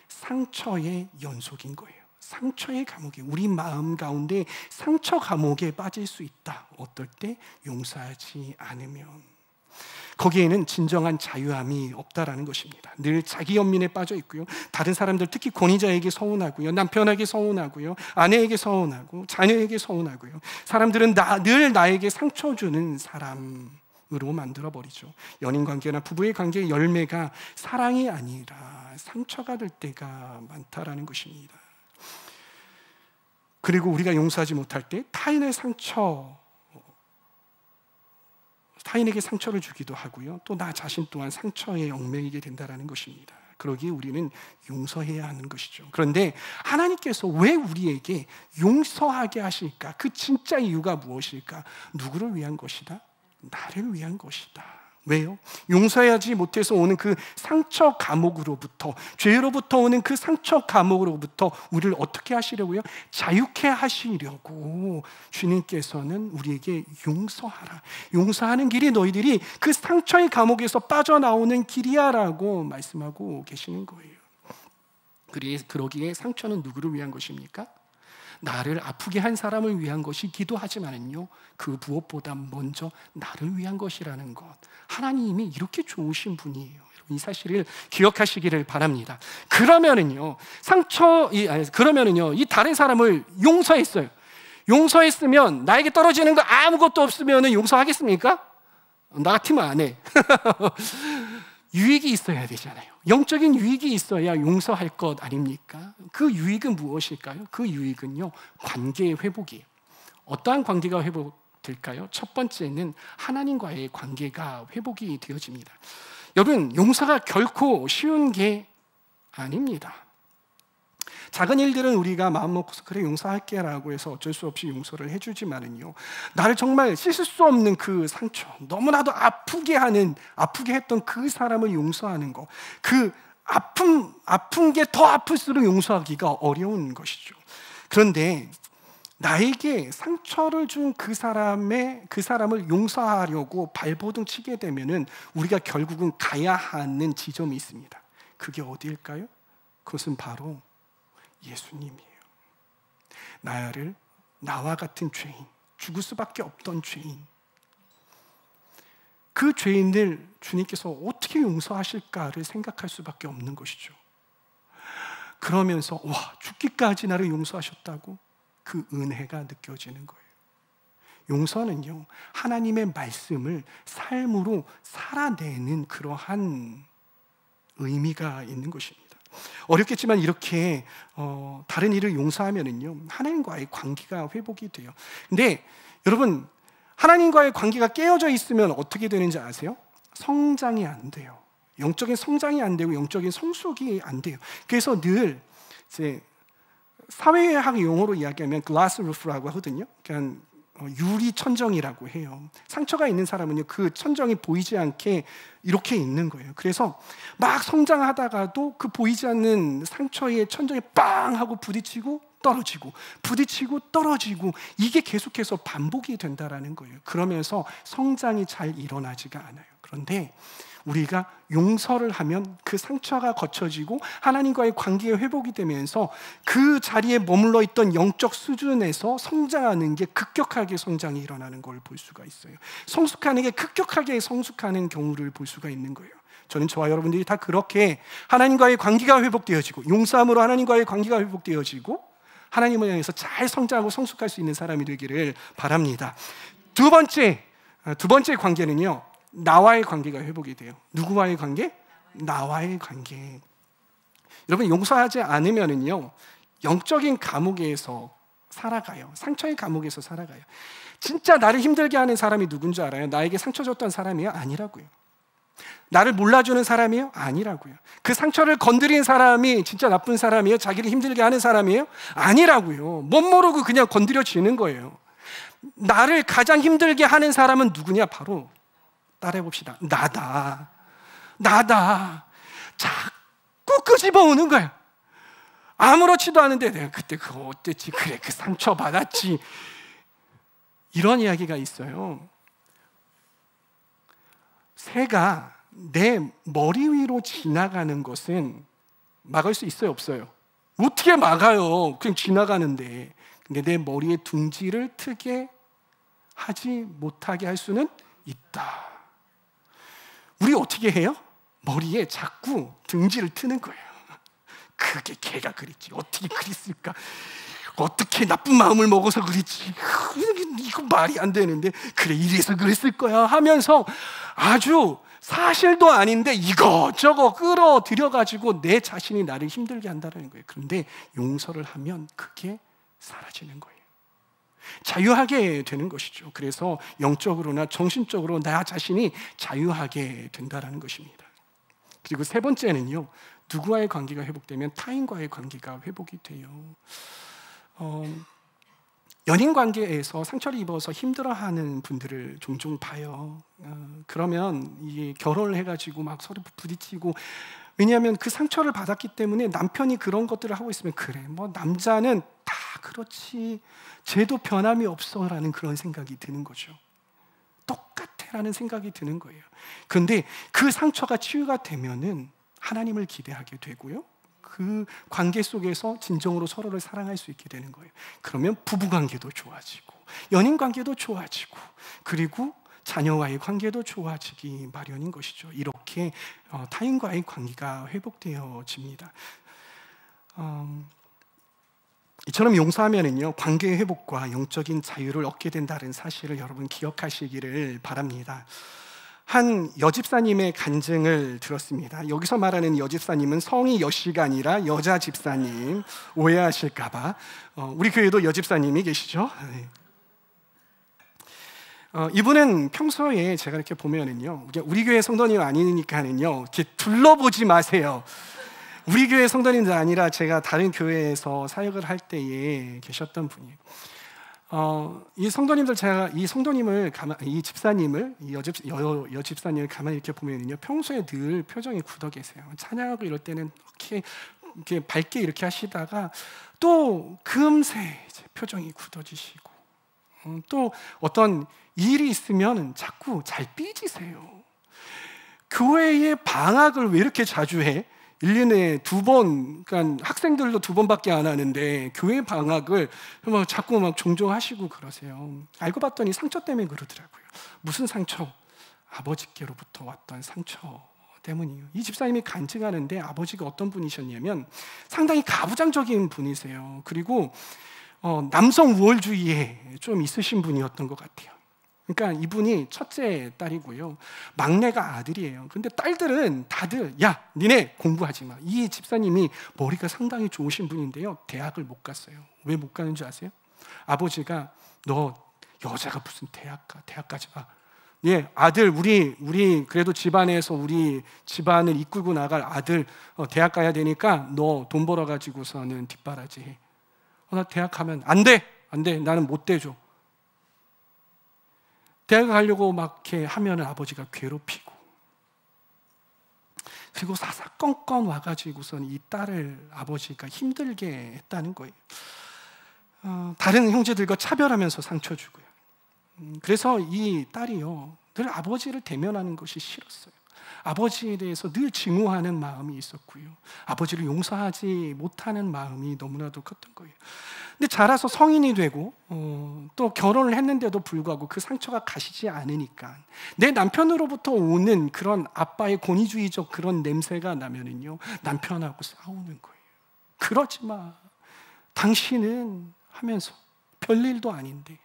상처의 연속인 거예요. 상처의 감옥이, 우리 마음 가운데 상처 감옥에 빠질 수 있다. 어떨 때? 용서하지 않으면. 거기에는 진정한 자유함이 없다라는 것입니다. 늘 자기 연민에 빠져 있고요, 다른 사람들, 특히 권위자에게 서운하고요, 남편에게 서운하고요, 아내에게 서운하고 자녀에게 서운하고요. 사람들은 늘 나에게 상처 주는 사람으로 만들어버리죠. 연인관계나 부부의 관계의 열매가 사랑이 아니라 상처가 될 때가 많다라는 것입니다. 그리고 우리가 용서하지 못할 때 타인에게 상처를 주기도 하고요, 또 나 자신 또한 상처에 얽매이게 된다는 것입니다. 그러기에 우리는 용서해야 하는 것이죠. 그런데 하나님께서 왜 우리에게 용서하게 하실까? 그 진짜 이유가 무엇일까? 누구를 위한 것이다? 나를 위한 것이다. 왜요? 용서하지 못해서 오는 그 상처 감옥으로부터, 죄로부터 오는 그 상처 감옥으로부터 우리를 어떻게 하시려고요? 자유케 하시려고 주님께서는 우리에게 용서하라, 용서하는 길이 너희들이 그 상처의 감옥에서 빠져나오는 길이야라고 말씀하고 계시는 거예요. 그러기에 상처는 누구를 위한 것입니까? 나를 아프게 한 사람을 위한 것이기도 하지만은요, 그 무엇보다 먼저 나를 위한 것이라는 것, 하나님이 이렇게 좋으신 분이에요. 이 사실을 기억하시기를 바랍니다. 그러면은요, 이 다른 사람을 용서했어요. 용서했으면 나에게 떨어지는 거 아무것도 없으면 용서하겠습니까? 나 같으면 안 해. 유익이 있어야 되잖아요. 영적인 유익이 있어야 용서할 것 아닙니까? 그 유익은 무엇일까요? 그 유익은요, 관계의 회복이에요. 어떠한 관계가 회복될까요? 첫 번째는 하나님과의 관계가 회복이 되어집니다. 여러분, 용서가 결코 쉬운 게 아닙니다. 작은 일들은 우리가 마음 먹고서 그래 용서할게 라고 해서 어쩔 수 없이 용서를 해주지만은요, 나를 정말 씻을 수 없는 그 상처, 너무나도 아프게 했던 그 사람을 용서하는 거, 그 아픈 게 더 아플수록 용서하기가 어려운 것이죠. 그런데 나에게 상처를 준 그 사람을 용서하려고 발버둥 치게 되면은 우리가 결국은 가야 하는 지점이 있습니다. 그게 어디일까요? 그것은 바로 예수님이에요. 나와 같은 죄인, 죽을 수밖에 없던 죄인, 그 죄인을 주님께서 어떻게 용서하실까를 생각할 수밖에 없는 것이죠. 그러면서 와, 죽기까지 나를 용서하셨다고? 그 은혜가 느껴지는 거예요. 용서는요, 하나님의 말씀을 삶으로 살아내는 그러한 의미가 있는 것입니다. 어렵겠지만 이렇게 다른 일을 용서하면은요, 하나님과의 관계가 회복이 돼요. 근데 여러분, 하나님과의 관계가 깨어져 있으면 어떻게 되는지 아세요? 성장이 안 돼요. 영적인 성장이 안 되고 영적인 성숙이 안 돼요. 그래서 늘 이제 사회학 용어로 이야기하면 glass roof라고 하거든요. 그러니까 유리 천정이라고 해요. 상처가 있는 사람은요, 그 천정이 보이지 않게 이렇게 있는 거예요. 그래서 막 성장하다가도 그 보이지 않는 상처의 천정에 빵 하고 부딪히고 떨어지고 부딪히고 떨어지고, 이게 계속해서 반복이 된다라는 거예요. 그러면서 성장이 잘 일어나지가 않아요. 그런데 우리가 용서를 하면 그 상처가 거쳐지고 하나님과의 관계가 회복이 되면서 그 자리에 머물러 있던 영적 수준에서 성장하는 게 급격하게 성장이 일어나는 걸 볼 수가 있어요. 성숙하는 게 급격하게 성숙하는 경우를 볼 수가 있는 거예요. 저는 저와 여러분들이 다 그렇게 하나님과의 관계가 회복되어지고, 용서함으로 하나님과의 관계가 회복되어지고, 하나님을 향해서 잘 성장하고 성숙할 수 있는 사람이 되기를 바랍니다. 두 번째 관계는요, 나와의 관계가 회복이 돼요. 누구와의 관계? 나와의 관계. 여러분, 용서하지 않으면은요, 영적인 감옥에서 살아가요. 상처의 감옥에서 살아가요. 진짜 나를 힘들게 하는 사람이 누군지 알아요? 나에게 상처 줬던 사람이에요? 아니라고요. 나를 몰라주는 사람이에요? 아니라고요. 그 상처를 건드린 사람이 진짜 나쁜 사람이에요? 자기를 힘들게 하는 사람이에요? 아니라고요. 못 모르고 그냥 건드려지는 거예요. 나를 가장 힘들게 하는 사람은 누구냐? 바로 따라해봅시다. 나다. 자꾸 끄집어오는 거야. 아무렇지도 않은데 내가 그때 그거 어땠지? 그래, 그 상처 받았지. 이런 이야기가 있어요. 새가 내 머리 위로 지나가는 것은 막을 수 있어요, 없어요? 어떻게 막아요? 그냥 지나가는데. 근데 내 머리에 둥지를 트게 하지 못하게 할 수는 있다. 우리 어떻게 해요? 머리에 자꾸 둥지를 트는 거예요. 그게 걔가 그랬지. 어떻게 그랬을까? 어떻게 나쁜 마음을 먹어서 그랬지? 이거 말이 안 되는데. 그래, 이래서 그랬을 거야 하면서 아주 사실도 아닌데 이것저것 끌어들여가지고 내 자신이 나를 힘들게 한다는 거예요. 그런데 용서를 하면 그게 사라지는 거예요. 자유하게 되는 것이죠. 그래서 영적으로나 정신적으로 나 자신이 자유하게 된다는 것입니다. 그리고 세 번째는요, 누구와의 관계가 회복되면 타인과의 관계가 회복이 돼요. 연인 관계에서 상처를 입어서 힘들어하는 분들을 종종 봐요. 그러면 이게 결혼을 해가지고 막 서로 부딪히고, 왜냐하면 그 상처를 받았기 때문에 남편이 그런 것들을 하고 있으면 그래, 뭐 남자는 다 그렇지, 쟤도 변함이 없어라는 그런 생각이 드는 거죠. 똑같아라는 생각이 드는 거예요. 그런데 그 상처가 치유가 되면은 하나님을 기대하게 되고요, 그 관계 속에서 진정으로 서로를 사랑할 수 있게 되는 거예요. 그러면 부부관계도 좋아지고 연인 관계도 좋아지고, 그리고 자녀와의 관계도 좋아지기 마련인 것이죠. 이렇게 타인과의 관계가 회복되어집니다. 이처럼 용서하면은요, 관계의 회복과 영적인 자유를 얻게 된다는 사실을 여러분 기억하시기를 바랍니다. 한 여집사님의 간증을 들었습니다. 여기서 말하는 여집사님은 성이 여씨가 아니라 여자 집사님, 오해하실까봐. 우리 교회도 여집사님이 계시죠? 네. 이분은 평소에 제가 이렇게 보면은요, 우리 교회 성도님 아니니까는요, 이렇게 둘러보지 마세요. 우리 교회 성도님들 아니라 제가 다른 교회에서 사역을 할 때에 계셨던 분이에요. 이 성도님들, 제가 이 성도님을 이 집사님을, 이 여 집사님을 가만히 이렇게 보면요, 평소에 늘 표정이 굳어 계세요. 찬양하고 이럴 때는 이렇게 밝게 이렇게 하시다가 또 금세 이제 표정이 굳어지시고, 또 어떤 일이 있으면 자꾸 잘 삐지세요. 교회에 방학을 왜 이렇게 자주 해? 1년에 2번, 그러니까 학생들도 2번밖에 안 하는데 교회 방학을 자꾸 종종 하시고 그러세요. 알고 봤더니 상처 때문에 그러더라고요. 무슨 상처? 아버지께로부터 왔던 상처 때문이에요. 이 집사님이 간증하는데 아버지가 어떤 분이셨냐면 상당히 가부장적인 분이세요. 그리고 남성 우월주의에 좀 있으신 분이었던 것 같아요. 그러니까 이분이 첫째 딸이고요, 막내가 아들이에요. 근데 딸들은 다들 야, 니네 공부하지 마. 이 집사님이 머리가 상당히 좋으신 분인데요, 대학을 못 갔어요. 왜 못 가는 줄 아세요? 아버지가 너 여자가 무슨 대학 가? 대학 가지 마. 예, 아들, 우리 그래도 집안에서 우리 집안을 이끌고 나갈 아들 대학 가야 되니까 너 돈 벌어 가지고서는 뒷바라지 해. 나 대학 가면 안 돼. 나는 못 대줘. 대학 가려고 막 이렇게 하면 아버지가 괴롭히고, 그리고 사사건건 와가지고선 이 딸을 아버지가 힘들게 했다는 거예요. 다른 형제들과 차별하면서 상처 주고요. 그래서 이 딸이요, 늘 아버지를 대면하는 것이 싫었어요. 아버지에 대해서 늘 증오하는 마음이 있었고요, 아버지를 용서하지 못하는 마음이 너무나도 컸던 거예요. 근데 자라서 성인이 되고 또 결혼을 했는데도 불구하고 그 상처가 가시지 않으니까 내 남편으로부터 오는 그런 아빠의 권위주의적 그런 냄새가 나면은요, 남편하고 싸우는 거예요. 그러지 마, 당신은 하면서 별일도 아닌데.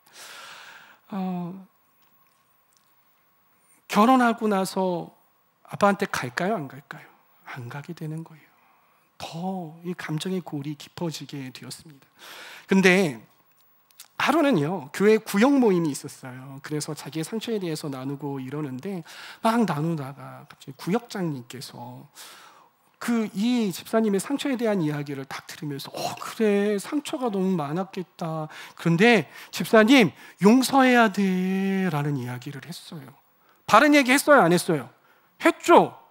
결혼하고 나서 아빠한테 갈까요, 안 갈까요? 안 가게 되는 거예요. 더 이 감정의 골이 깊어지게 되었습니다. 근데 하루는요, 교회 구역 모임이 있었어요. 그래서 자기의 상처에 대해서 나누고 이러는데 막 나누다가 갑자기 구역장님께서 이 집사님의 상처에 대한 이야기를 딱 들으면서 그래, 상처가 너무 많았겠다. 그런데 집사님, 용서해야 돼 라는 이야기를 했어요. 바른 얘기 했어요, 안 했어요? 했죠.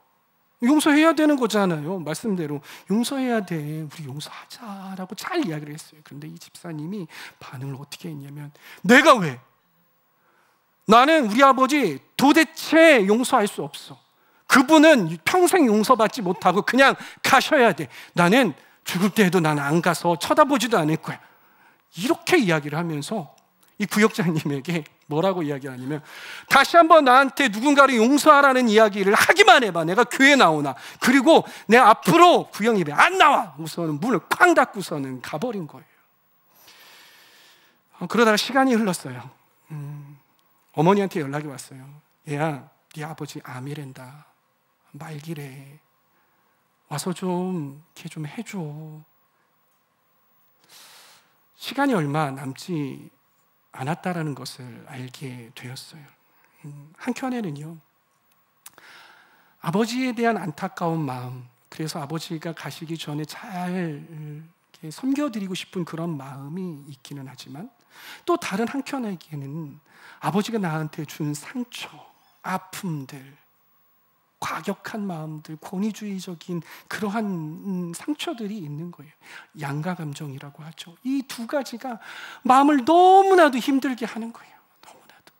용서해야 되는 거잖아요. 말씀대로 용서해야 돼, 우리 용서하자라고 잘 이야기를 했어요. 그런데 이 집사님이 반응을 어떻게 했냐면, 내가 왜? 나는 우리 아버지 도대체 용서할 수 없어. 그분은 평생 용서받지 못하고 그냥 가셔야 돼. 나는 죽을 때에도 난 안 가서 쳐다보지도 않을 거야. 이렇게 이야기를 하면서 이 구역장님에게 뭐라고 이야기하냐면, 다시 한번 나한테 누군가를 용서하라는 이야기를 하기만 해봐, 내가 교회 나오나. 그리고 내 앞으로 구역 예배 안 나와. 우선 문을 쾅 닫고서는 가버린 거예요. 그러다가 시간이 흘렀어요. 어머니한테 연락이 왔어요. 얘야, 네 아버지 암이란다. 말기래. 와서 좀 이렇게 좀 해줘. 시간이 얼마 남지 않았다라는 것을 알게 되었어요. 한켠에는요, 아버지에 대한 안타까운 마음, 그래서 아버지가 가시기 전에 잘 이렇게 섬겨드리고 싶은 그런 마음이 있기는 하지만, 또 다른 한켠에게는 아버지가 나한테 준 상처, 아픔들, 과격한 마음들, 권위주의적인 그러한 상처들이 있는 거예요. 양가 감정이라고 하죠. 이 두 가지가 마음을 너무나도 힘들게 하는 거예요. 너무나도.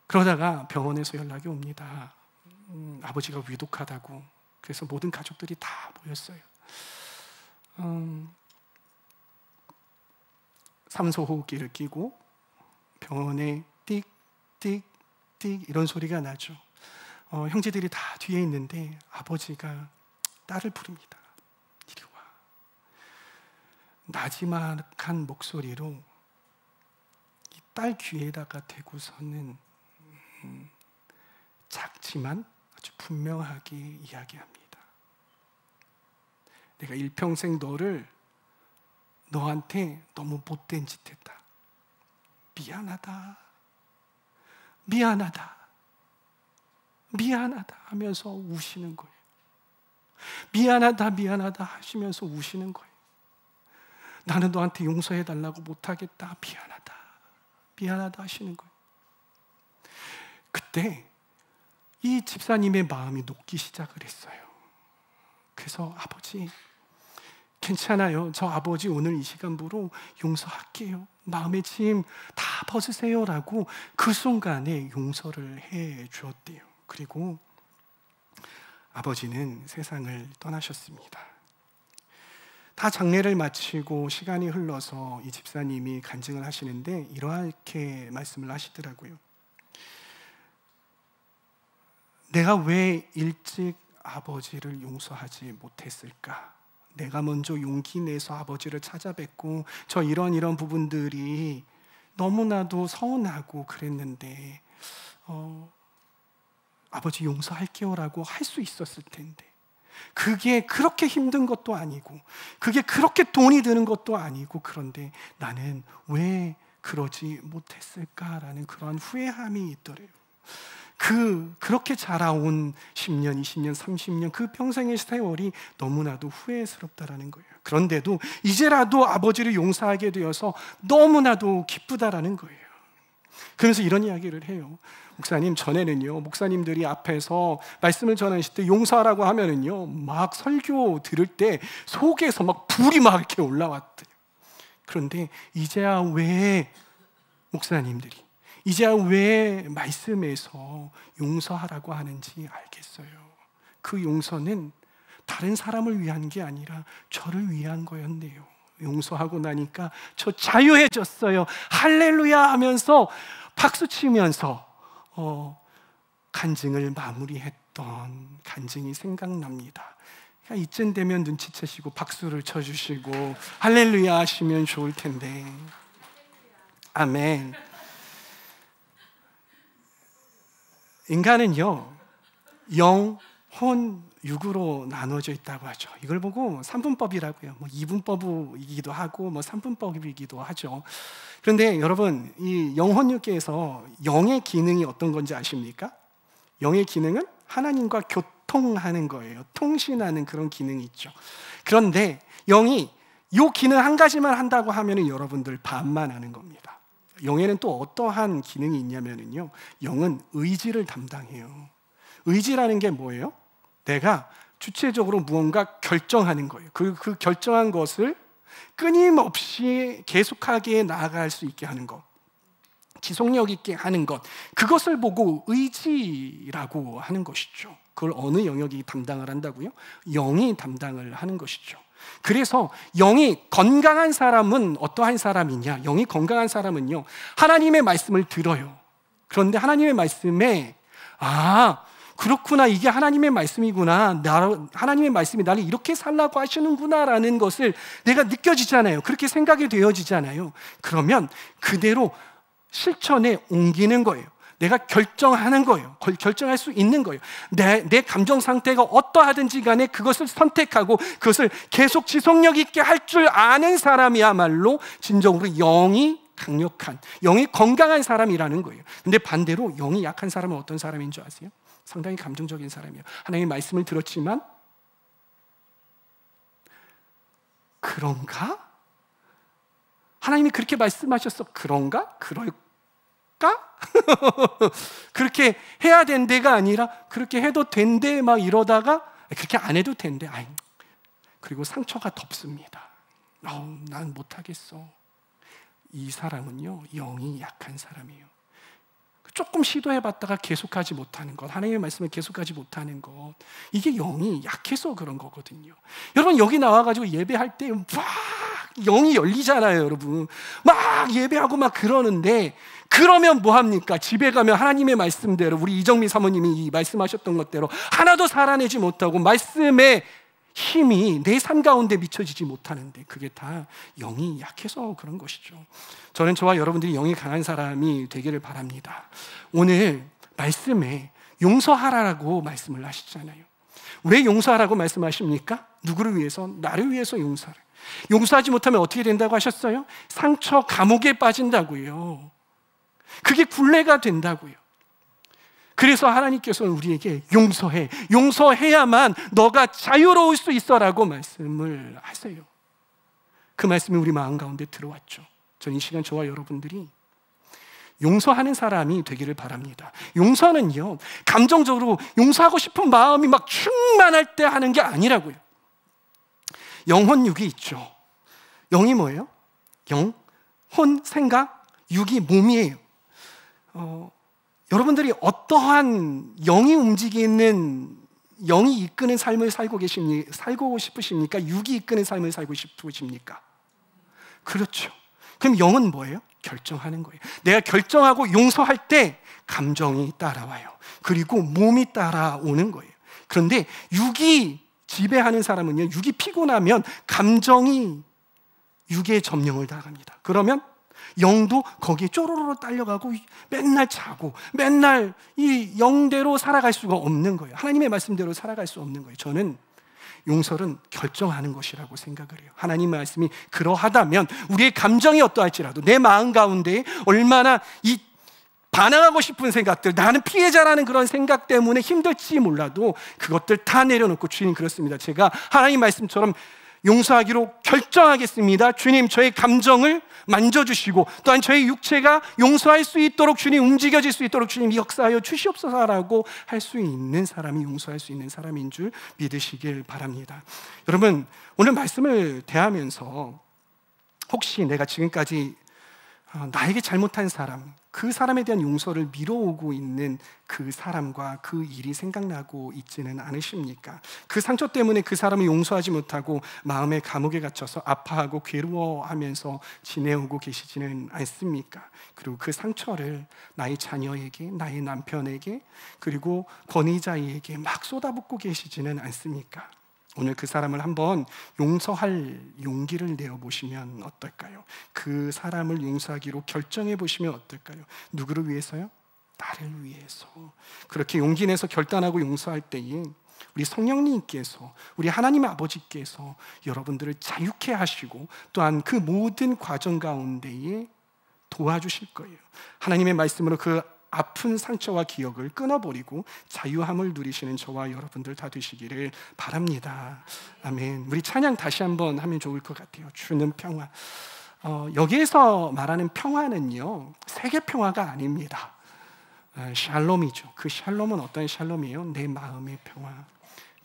그러다가 병원에서 연락이 옵니다. 아버지가 위독하다고. 그래서 모든 가족들이 다 모였어요. 산소호흡기를 끼고 병원에 띡 이런 소리가 나죠. 형제들이 다 뒤에 있는데 아버지가 딸을 부릅니다. 이리 와. 나지막한 목소리로 이 딸 귀에다가 대고서는 작지만 아주 분명하게 이야기합니다. 내가 일평생 너한테 너무 못된 짓 했다. 미안하다 하면서 우시는 거예요. 미안하다 미안하다 하시면서 우시는 거예요. 나는 너한테 용서해달라고 못하겠다, 미안하다 미안하다 하시는 거예요. 그때 이 집사님의 마음이 녹기 시작을 했어요. 그래서 아버지 괜찮아요, 저 아버지 오늘 이 시간부로 용서할게요, 마음의 짐 다 벗으세요 라고 그 순간에 용서를 해 주었대요. 그리고 아버지는 세상을 떠나셨습니다. 다 장례를 마치고 시간이 흘러서 이 집사님이 간증을 하시는데 이렇게 말씀을 하시더라고요. 내가 왜 일찍 아버지를 용서하지 못했을까? 내가 먼저 용기 내서 아버지를 찾아뵙고 저 이런 부분들이 너무나도 서운하고 그랬는데 아버지 용서할게요 라고 할 수 있었을 텐데, 그게 그렇게 힘든 것도 아니고 그게 그렇게 돈이 드는 것도 아니고, 그런데 나는 왜 그러지 못했을까라는 그런 후회함이 있더래요. 그렇게 자라온 10년, 20년, 30년 그 평생의 세월이 너무나도 후회스럽다라는 거예요. 그런데도 이제라도 아버지를 용서하게 되어서 너무나도 기쁘다라는 거예요. 그러면서 이런 이야기를 해요. 목사님, 전에는요 목사님들이 앞에서 말씀을 전하실 때 용서하라고 하면은요 막 설교 들을 때 속에서 막 불이 막 이렇게 올라왔대요. 그런데 이제야 왜 목사님들이 이제야 왜 말씀에서 용서하라고 하는지 알겠어요. 그 용서는 다른 사람을 위한 게 아니라 저를 위한 거였네요. 용서하고 나니까 저 자유해졌어요, 할렐루야 하면서 박수치면서 간증을 마무리했던 간증이 생각납니다. 그러니까 이쯤 되면 눈치채시고 박수를 쳐주시고 할렐루야 하시면 좋을 텐데. 아멘. 인간은요 영, 혼, 육으로 나눠져 있다고 하죠. 이걸 보고 삼분법이라고요. 뭐 이분법이기도 하고 뭐 삼분법이기도 하죠. 그런데 여러분, 이 영혼육에서 영의 기능이 어떤 건지 아십니까? 영의 기능은 하나님과 교통하는 거예요. 통신하는 그런 기능이 있죠. 그런데 영이 이 기능 한 가지만 한다고 하면 여러분들 반만 하는 겁니다. 영에는 또 어떠한 기능이 있냐면요, 영은 의지를 담당해요. 의지라는 게 뭐예요? 내가 주체적으로 무언가 결정하는 거예요. 그 결정한 것을 끊임없이 계속하게 나아갈 수 있게 하는 것, 지속력 있게 하는 것, 그것을 보고 의지라고 하는 것이죠. 그걸 어느 영역이 담당을 한다고요? 영이 담당을 하는 것이죠. 그래서 영이 건강한 사람은 어떠한 사람이냐? 영이 건강한 사람은요 하나님의 말씀을 들어요. 그런데 하나님의 말씀에 그렇구나, 이게 하나님의 말씀이구나, 하나님의 말씀이 나를 이렇게 살라고 하시는구나 라는 것을 내가 느껴지잖아요. 그렇게 생각이 되어지잖아요. 그러면 그대로 실천에 옮기는 거예요. 내가 결정하는 거예요. 결정할 수 있는 거예요. 내 감정 상태가 어떠하든지 간에 그것을 선택하고 그것을 계속 지속력 있게 할 줄 아는 사람이야말로 진정으로 영이 강력한, 영이 건강한 사람이라는 거예요. 근데 반대로 영이 약한 사람은 어떤 사람인 줄 아세요? 상당히 감정적인 사람이에요. 하나님의 말씀을 들었지만 그런가? 하나님이 그렇게 말씀하셨어. 그런가? 그럴까? 그렇게 해야 된대가 아니라 그렇게 해도 된대 막 이러다가 그렇게 안 해도 된대. 그리고 상처가 덮습니다. 난 못하겠어. 이 사람은요 영이 약한 사람이에요. 조금 시도해봤다가 계속하지 못하는 것, 하나님의 말씀을 계속하지 못하는 것, 이게 영이 약해서 그런 거거든요. 여러분, 여기 나와가지고 예배할 때 막 영이 열리잖아요. 여러분 막 예배하고 막 그러는데, 그러면 뭐합니까? 집에 가면 하나님의 말씀대로, 우리 이정미 사모님이 말씀하셨던 것대로 하나도 살아내지 못하고 말씀의 힘이 내 삶 가운데 미쳐지지 못하는데, 그게 다 영이 약해서 그런 것이죠. 저는 저와 여러분들이 영이 강한 사람이 되기를 바랍니다. 오늘 말씀에 용서하라고 말씀을 하시잖아요. 왜 용서하라고 말씀하십니까? 누구를 위해서? 나를 위해서 용서하라. 용서하지 못하면 어떻게 된다고 하셨어요? 상처, 감옥에 빠진다고요. 그게 굴레가 된다고요. 그래서 하나님께서는 우리에게 용서해야만 너가 자유로울 수 있어라고 말씀을 하세요. 그 말씀이 우리 마음 가운데 들어왔죠. 저는 이 시간 저와 여러분들이 용서하는 사람이 되기를 바랍니다. 용서는요, 감정적으로 용서하고 싶은 마음이 막 충만할 때 하는 게 아니라고요. 영혼, 육이 있죠. 영이 뭐예요? 영, 혼, 생각, 육이 몸이에요. 여러분들이 어떠한 영이 움직이는, 영이 이끄는 삶을 살고 싶으십니까? 육이 이끄는 삶을 살고 싶으십니까? 그렇죠. 그럼 영은 뭐예요? 결정하는 거예요. 내가 결정하고 용서할 때 감정이 따라와요. 그리고 몸이 따라오는 거예요. 그런데 육이 지배하는 사람은요, 육이 피곤하면 감정이 육의 점령을 당합니다. 그러면 영도 거기에 쪼로로 딸려가고 맨날 자고 맨날 이 영대로 살아갈 수가 없는 거예요. 하나님의 말씀대로 살아갈 수 없는 거예요. 저는 용서는 결정하는 것이라고 생각을 해요. 하나님 말씀이 그러하다면 우리의 감정이 어떠할지라도 내 마음 가운데 얼마나 이 반항하고 싶은 생각들, 나는 피해자라는 그런 생각 때문에 힘들지 몰라도 그것들 다 내려놓고, 주님 그렇습니다, 제가 하나님 말씀처럼 용서하기로 결정하겠습니다. 주님, 저의 감정을 만져주시고 또한 저의 육체가 용서할 수 있도록 주님, 움직여질 수 있도록 주님 역사하여 주시옵소서라고 할 수 있는 사람이 용서할 수 있는 사람인 줄 믿으시길 바랍니다. 여러분, 오늘 말씀을 대하면서 혹시 내가 지금까지 나에게 잘못한 사람, 그 사람에 대한 용서를 미뤄오고 있는 그 사람과 그 일이 생각나고 있지는 않으십니까? 그 상처 때문에 그 사람을 용서하지 못하고 마음의 감옥에 갇혀서 아파하고 괴로워하면서 지내오고 계시지는 않습니까? 그리고 그 상처를 나의 자녀에게, 나의 남편에게, 그리고 권위자에게 막 쏟아붓고 계시지는 않습니까? 오늘 그 사람을 한번 용서할 용기를 내어보시면 어떨까요? 그 사람을 용서하기로 결정해 보시면 어떨까요? 누구를 위해서요? 나를 위해서. 그렇게 용기 내서 결단하고 용서할 때에 우리 성령님께서, 우리 하나님 아버지께서 여러분들을 자유케 하시고 또한 그 모든 과정 가운데에 도와주실 거예요. 하나님의 말씀으로 그 아픈 상처와 기억을 끊어버리고 자유함을 누리시는 저와 여러분들 다 되시기를 바랍니다. 아멘. 우리 찬양 다시 한번 하면 좋을 것 같아요. 주는 평화. 여기에서 말하는 평화는요, 세계 평화가 아닙니다. 샬롬이죠. 그 샬롬은 어떤 샬롬이에요? 내 마음의 평화.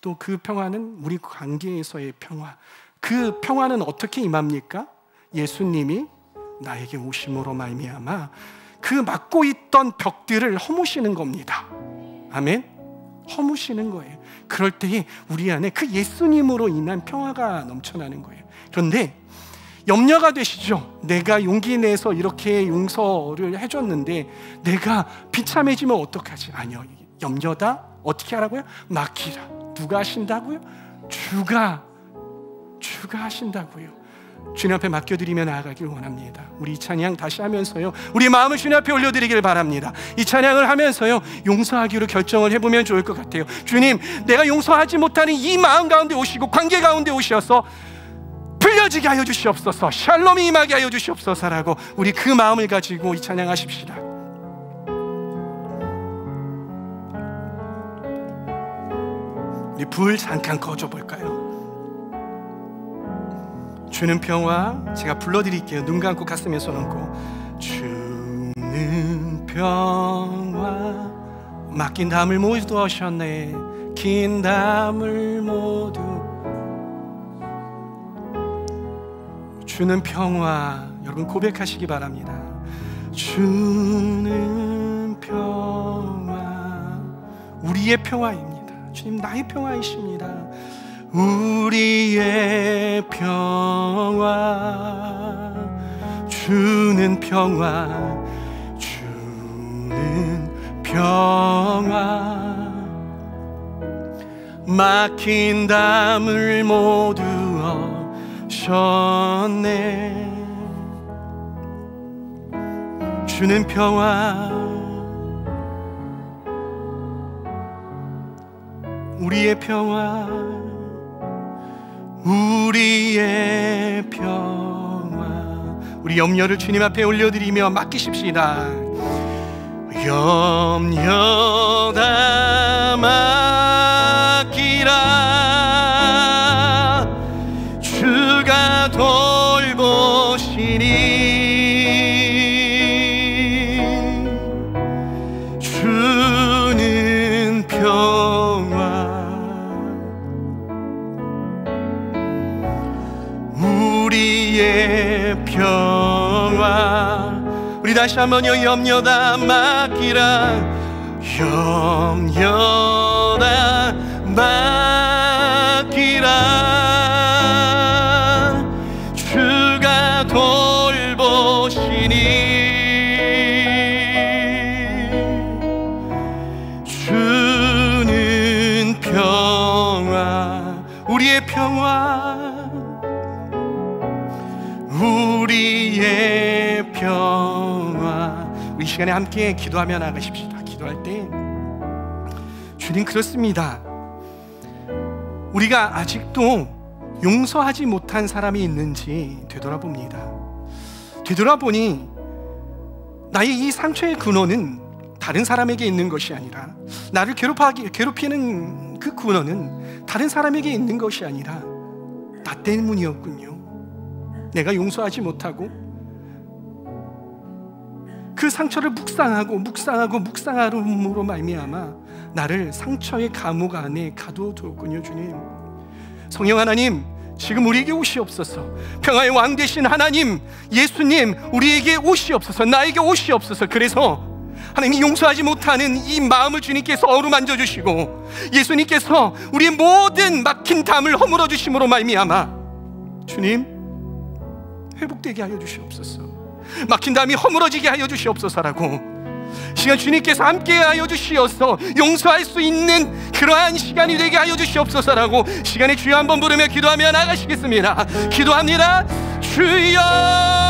또 그 평화는 우리 관계에서의 평화. 그 평화는 어떻게 임합니까? 예수님이 나에게 오심으로 말미암아 그 막고 있던 벽들을 허무시는 겁니다. 아멘. 허무시는 거예요. 그럴 때에 우리 안에 그 예수님으로 인한 평화가 넘쳐나는 거예요. 그런데 염려가 되시죠? 내가 용기 내서 이렇게 용서를 해줬는데 내가 비참해지면 어떡하지? 아니요, 염려다. 어떻게 하라고요? 맡기라. 누가 하신다고요? 주가 하신다고요. 주님 앞에 맡겨드리며 나아가길 원합니다. 우리 이 찬양 다시 하면서요, 우리 마음을 주님 앞에 올려드리길 바랍니다. 이 찬양을 하면서요, 용서하기로 결정을 해보면 좋을 것 같아요. 주님, 내가 용서하지 못하는 이 마음 가운데 오시고 관계 가운데 오셔서 풀려지게 하여 주시옵소서, 샬롬이 임하게 하여 주시옵소서라고 우리 그 마음을 가지고 이 찬양 하십시다. 우리 불 잠깐 꺼줘볼까요? 주는 평화, 제가 불러드릴게요. 눈 감고 가슴에 손 얹고. 주는 평화, 맡긴 담을 모두 하셨네. 긴 담을 모두. 주는 평화, 여러분 고백하시기 바랍니다. 주는 평화, 우리의 평화입니다. 주님, 나의 평화이십니다. 우리의 평화, 주는 평화, 주는 평화, 막힌 담을 모두 하셨네. 주는 평화, 우리의 평화, 우리의 평화. 우리 염려를 주님 앞에 올려드리며 맡기십시다. 염려 다 맡기라. 주가 돌보시니 주는 평화 우리의 평화. 우리 다시 한번요. 염려 다 맡기라. 염려 다 맡기라. 주가 돌보시니 주는 평화 우리의 평화 우리의 평화. 우리 시간에 함께 기도하며 나가십시다. 기도할 때 주님, 그렇습니다. 우리가 아직도 용서하지 못한 사람이 있는지 되돌아봅니다. 되돌아보니 나의 이 상처의 근원은 다른 사람에게 있는 것이 아니라, 나를 괴롭히는 그 근원은 다른 사람에게 있는 것이 아니라 나 때문이었군요. 내가 용서하지 못하고 그 상처를 묵상함으로 말미암아 나를 상처의 감옥 안에 가둬두었군요. 주님, 성령 하나님, 지금 우리에게 오시옵소서. 평화의 왕 되신 하나님, 예수님, 우리에게 오시옵소서. 나에게 오시옵소서. 그래서 하나님이 용서하지 못하는 이 마음을 주님께서 어루만져 주시고, 예수님께서 우리의 모든 막힌 담을 허물어 주심으로 말미암아 주님, 회복되게 하여 주시옵소서. 막힌 담이 허물어지게 하여 주시옵소서라고 시간 주님께서 함께하여 주시어서 용서할 수 있는 그러한 시간이 되게 하여 주시옵소서라고 시간에 주여 한번 부르며 기도하며 나가시겠습니다. 기도합니다. 주여